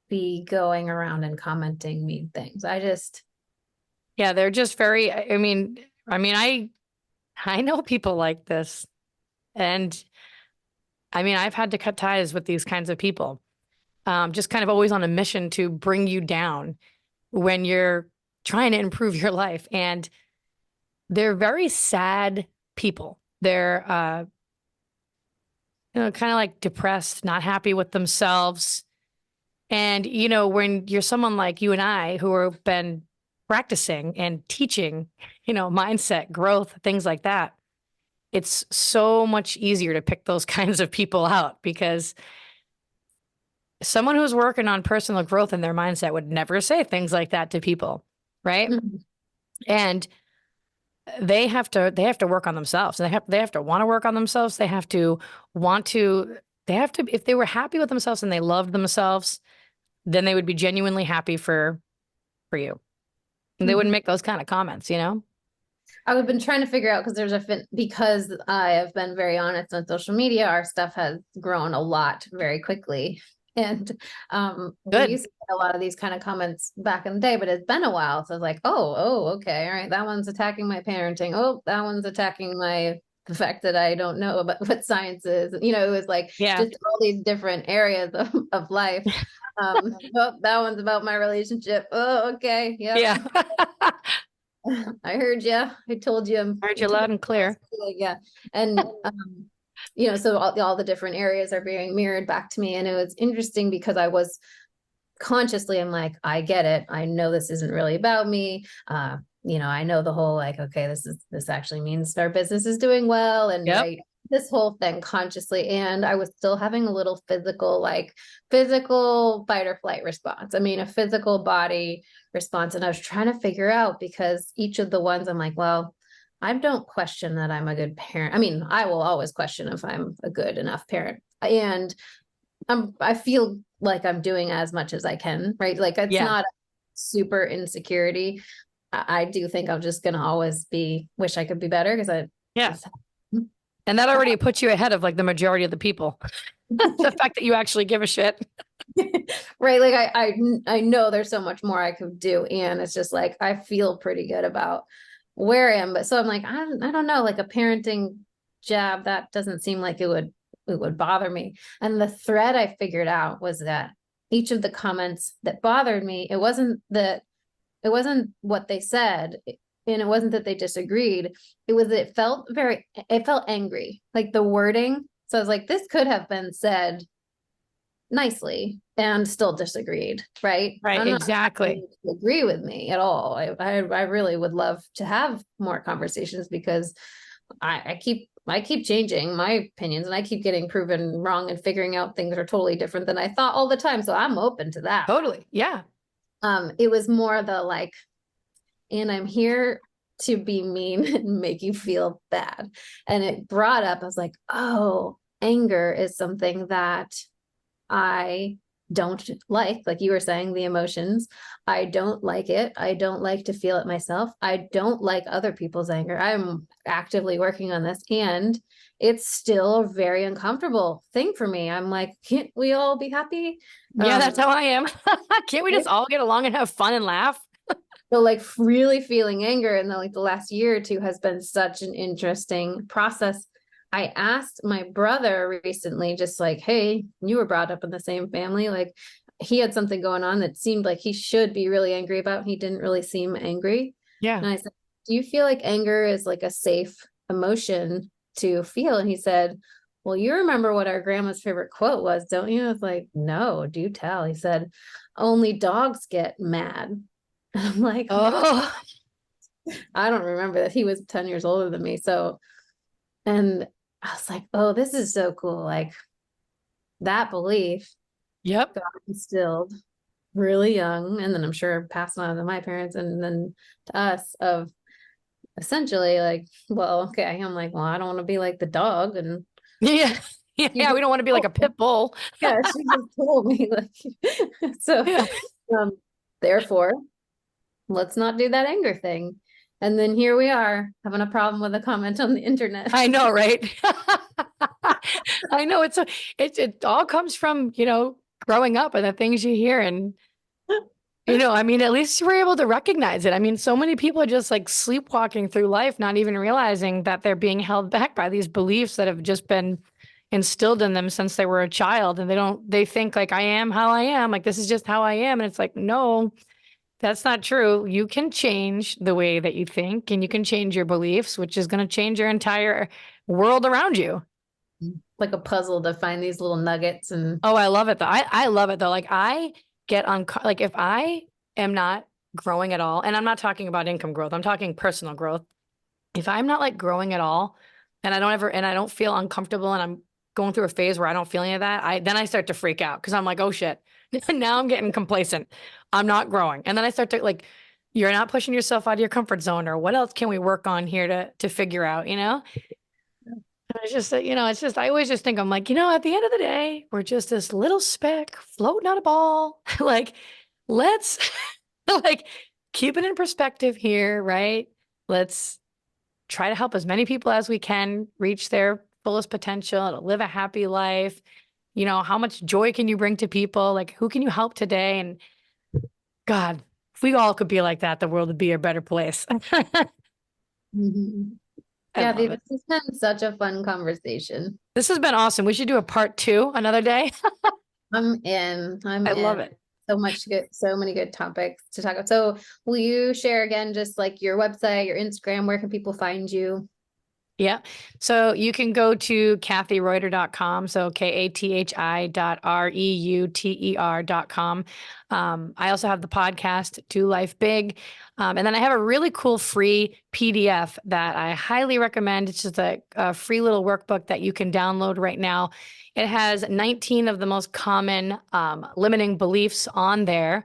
be going around and commenting mean things. they're just very, I mean, I know people like this, and I mean, I've had to cut ties with these kinds of people. Just kind of always on a mission to bring you down when you're trying to improve your life. And they're very sad people. They're, kind of like depressed, not happy with themselves. And, when you're someone like you and I who have been practicing and teaching, mindset, growth, things like that, it's so much easier to pick those kinds of people out, because someone who's working on personal growth in their mindset would never say things like that to people, right? Mm-hmm. And they have to work on themselves. They have to want to work on themselves. They have to if they were happy with themselves and they loved themselves, then they would be genuinely happy for you. And they wouldn't make those kind of comments, I've been trying to figure out, because I have been very honest on social media, our stuff has grown a lot very quickly. And we used to get a lot of these kind of comments back in the day, but it's been a while. So I was like, oh, okay. All right. That one's attacking my parenting. Oh, that one's attacking the fact that I don't know about what science is. It was like just all these different areas of life. Oh, that one's about my relationship. Oh, okay. Yep. Yeah. I heard you. I told you. Heard you loud and clear. Yeah. And, so all the different areas are being mirrored back to me. And it was interesting because I was consciously, I'm like, I get it. I know this isn't really about me. I know the whole, like, okay, this actually means our business is doing well. And right, this whole thing consciously. And I was still having a little physical fight or flight response. I mean, a physical body response. And I was trying to figure out, because each of the ones I'm like, well, I don't question that I'm a good parent. I mean, I will always question if I'm a good enough parent. And I feel like I'm doing as much as I can, right? Like, it's not a super insecurity. I do think I'm just going to always wish I could be better, because and that already puts you ahead of like the majority of the people. The fact that you actually give a shit. Right. Like I know there's so much more I could do. And it's just like, I feel pretty good about where I am. But so I'm like, I don't know, like a parenting jab, that doesn't seem like it would bother me. And the thread I figured out was that each of the comments that bothered me, it wasn't what they said, and it wasn't that they disagreed. It felt angry, like the wording. So I was like, this could have been said nicely and still disagreed, right? Right, exactly. Agree with me at all. I really would love to have more conversations, because I keep changing my opinions, and I keep getting proven wrong and figuring out things are totally different than I thought all the time. So I'm open to that. Totally. Yeah. It was more the like, and I'm here to be mean and make you feel bad. And it brought up, I was like, oh, anger is something that I don't like you were saying, the emotions. I don't like it. I don't like to feel it myself. I don't like other people's anger. I'm actively working on this, and it's still a very uncomfortable thing for me. I'm like, can't we all be happy? Yeah, that's how I am. Can't we just all get along and have fun and laugh? So like really feeling anger in the last year or two has been such an interesting process. I asked my brother recently, just like, hey, you were brought up in the same family. Like, he had something going on that seemed like he should be really angry about. He didn't really seem angry. Yeah. And I said, do you feel like anger is like a safe emotion to feel? And he said, well, you remember what our grandma's favorite quote was, don't you? I was like, no, do tell. He said, only dogs get mad. I'm like, Oh, I don't remember that. He was 10 years older than me. So, and I was like, oh, this is so cool. Like that belief yep. got instilled really young. And then I'm sure passed on to my parents and then to us of essentially like, well, okay. I'm like, well, I don't want to be like the dog. And Yeah. Yeah. We don't want to be like a pit bull. yeah, she just told me like, so, Yeah. therefore, let's not do that anger thing. And then here we are having a problem with a comment on the internet. I know, right? I know it all comes from, growing up and the things you hear and, I mean, at least we're able to recognize it. I mean, so many people are just like sleepwalking through life, not even realizing that they're being held back by these beliefs that have just been instilled in them since they were a child. And they think like, I am how I am. Like, this is just how I am. And it's like, no, that's not true. You can change the way that you think and you can change your beliefs, which is going to change your entire world around you. Like a puzzle to find these little nuggets. And oh, I love it though. I love it though. Like I get on, like if I am not growing at all, and I'm not talking about income growth, I'm talking personal growth. If I'm not like growing at all and I don't feel uncomfortable and I'm going through a phase where I don't feel any of that, then I start to freak out because I'm like, oh shit, now I'm getting complacent. I'm not growing. And then I start to like, you're not pushing yourself out of your comfort zone, or what else can we work on here to figure out, And it's just, it's just, I always just think, I'm like, at the end of the day, we're just this little speck floating on a ball. Like, let's like keep it in perspective here, right? Let's try to help as many people as we can reach their fullest potential, to live a happy life. How much joy can you bring to people? Like, who can you help today? And God, if we all could be like that, the world would be a better place. mm-hmm. Yeah, this has been such a fun conversation. This has been awesome. We should do a part 2 another day. I'm in. I love it. So many good topics to talk about. So will you share again, just like your website, your Instagram, where can people find you? Yeah. So you can go to KathiReuter.com. So KATHI.REUTER.com. I also have the podcast, Do Life Big. And then I have a really cool free PDF that I highly recommend. It's just a free little workbook that you can download right now. It has 19 of the most common limiting beliefs on there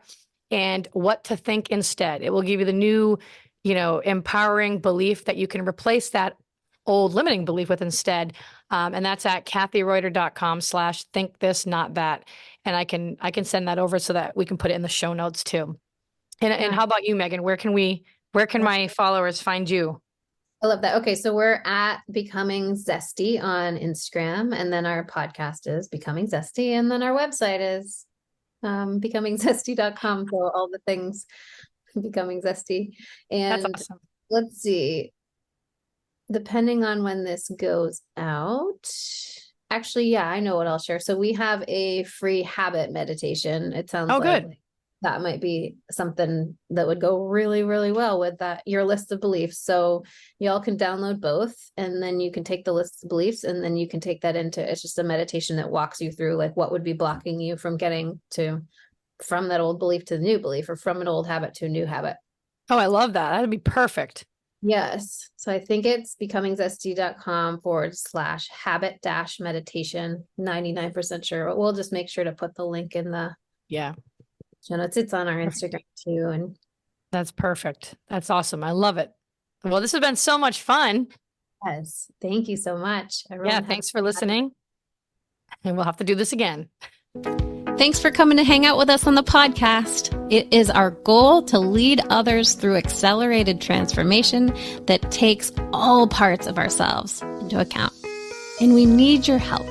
and what to think instead. It will give you the new, empowering belief that you can replace that old limiting belief with instead. And that's at KathiReuter.com/think this, not that. And I can send that over so that we can put it in the show notes too. And how about you, Megan? Where can my followers find you? I love that. Okay. So we're at Becoming Zesty on Instagram, and then our podcast is Becoming Zesty. And then our website is becomingzesty.com. So all the things Becoming Zesty. And that's awesome. Let's see. Depending on when this goes out, actually, yeah, I know what I'll share. So we have a free habit meditation. It sounds good. That might be something that would go really, really well with your list of beliefs. So y'all can download both, and then you can take the list of beliefs, and then you can take that it's just a meditation that walks you through like what would be blocking you from getting from that old belief to the new belief, or from an old habit to a new habit. Oh, I love that. That'd be perfect. Yes. So I think it's becomingzesty.com/habit-meditation. 99% sure, but we'll just make sure to put the link in the show notes. It's on our Instagram too. And that's perfect. That's awesome. I love it. Well, this has been so much fun. Yes. Thank you so much. Thanks for listening. And we'll have to do this again. Thanks for coming to hang out with us on the podcast. It is our goal to lead others through accelerated transformation that takes all parts of ourselves into account. And we need your help.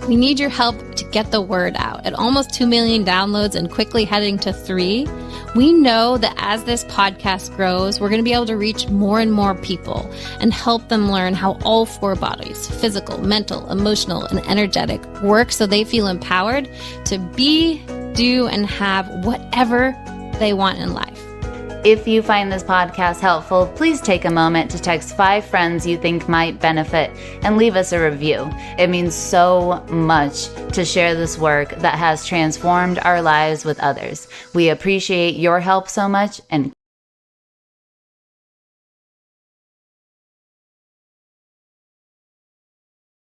We need your help to get the word out. At almost 2 million downloads and quickly heading to 3, we know that as this podcast grows, we're going to be able to reach more and more people and help them learn how all 4 bodies, physical, mental, emotional, and energetic, work so they feel empowered to be, do, and have whatever they want in life. If you find this podcast helpful, please take a moment to text 5 friends you think might benefit and leave us a review. It means so much to share this work that has transformed our lives with others. We appreciate your help so much and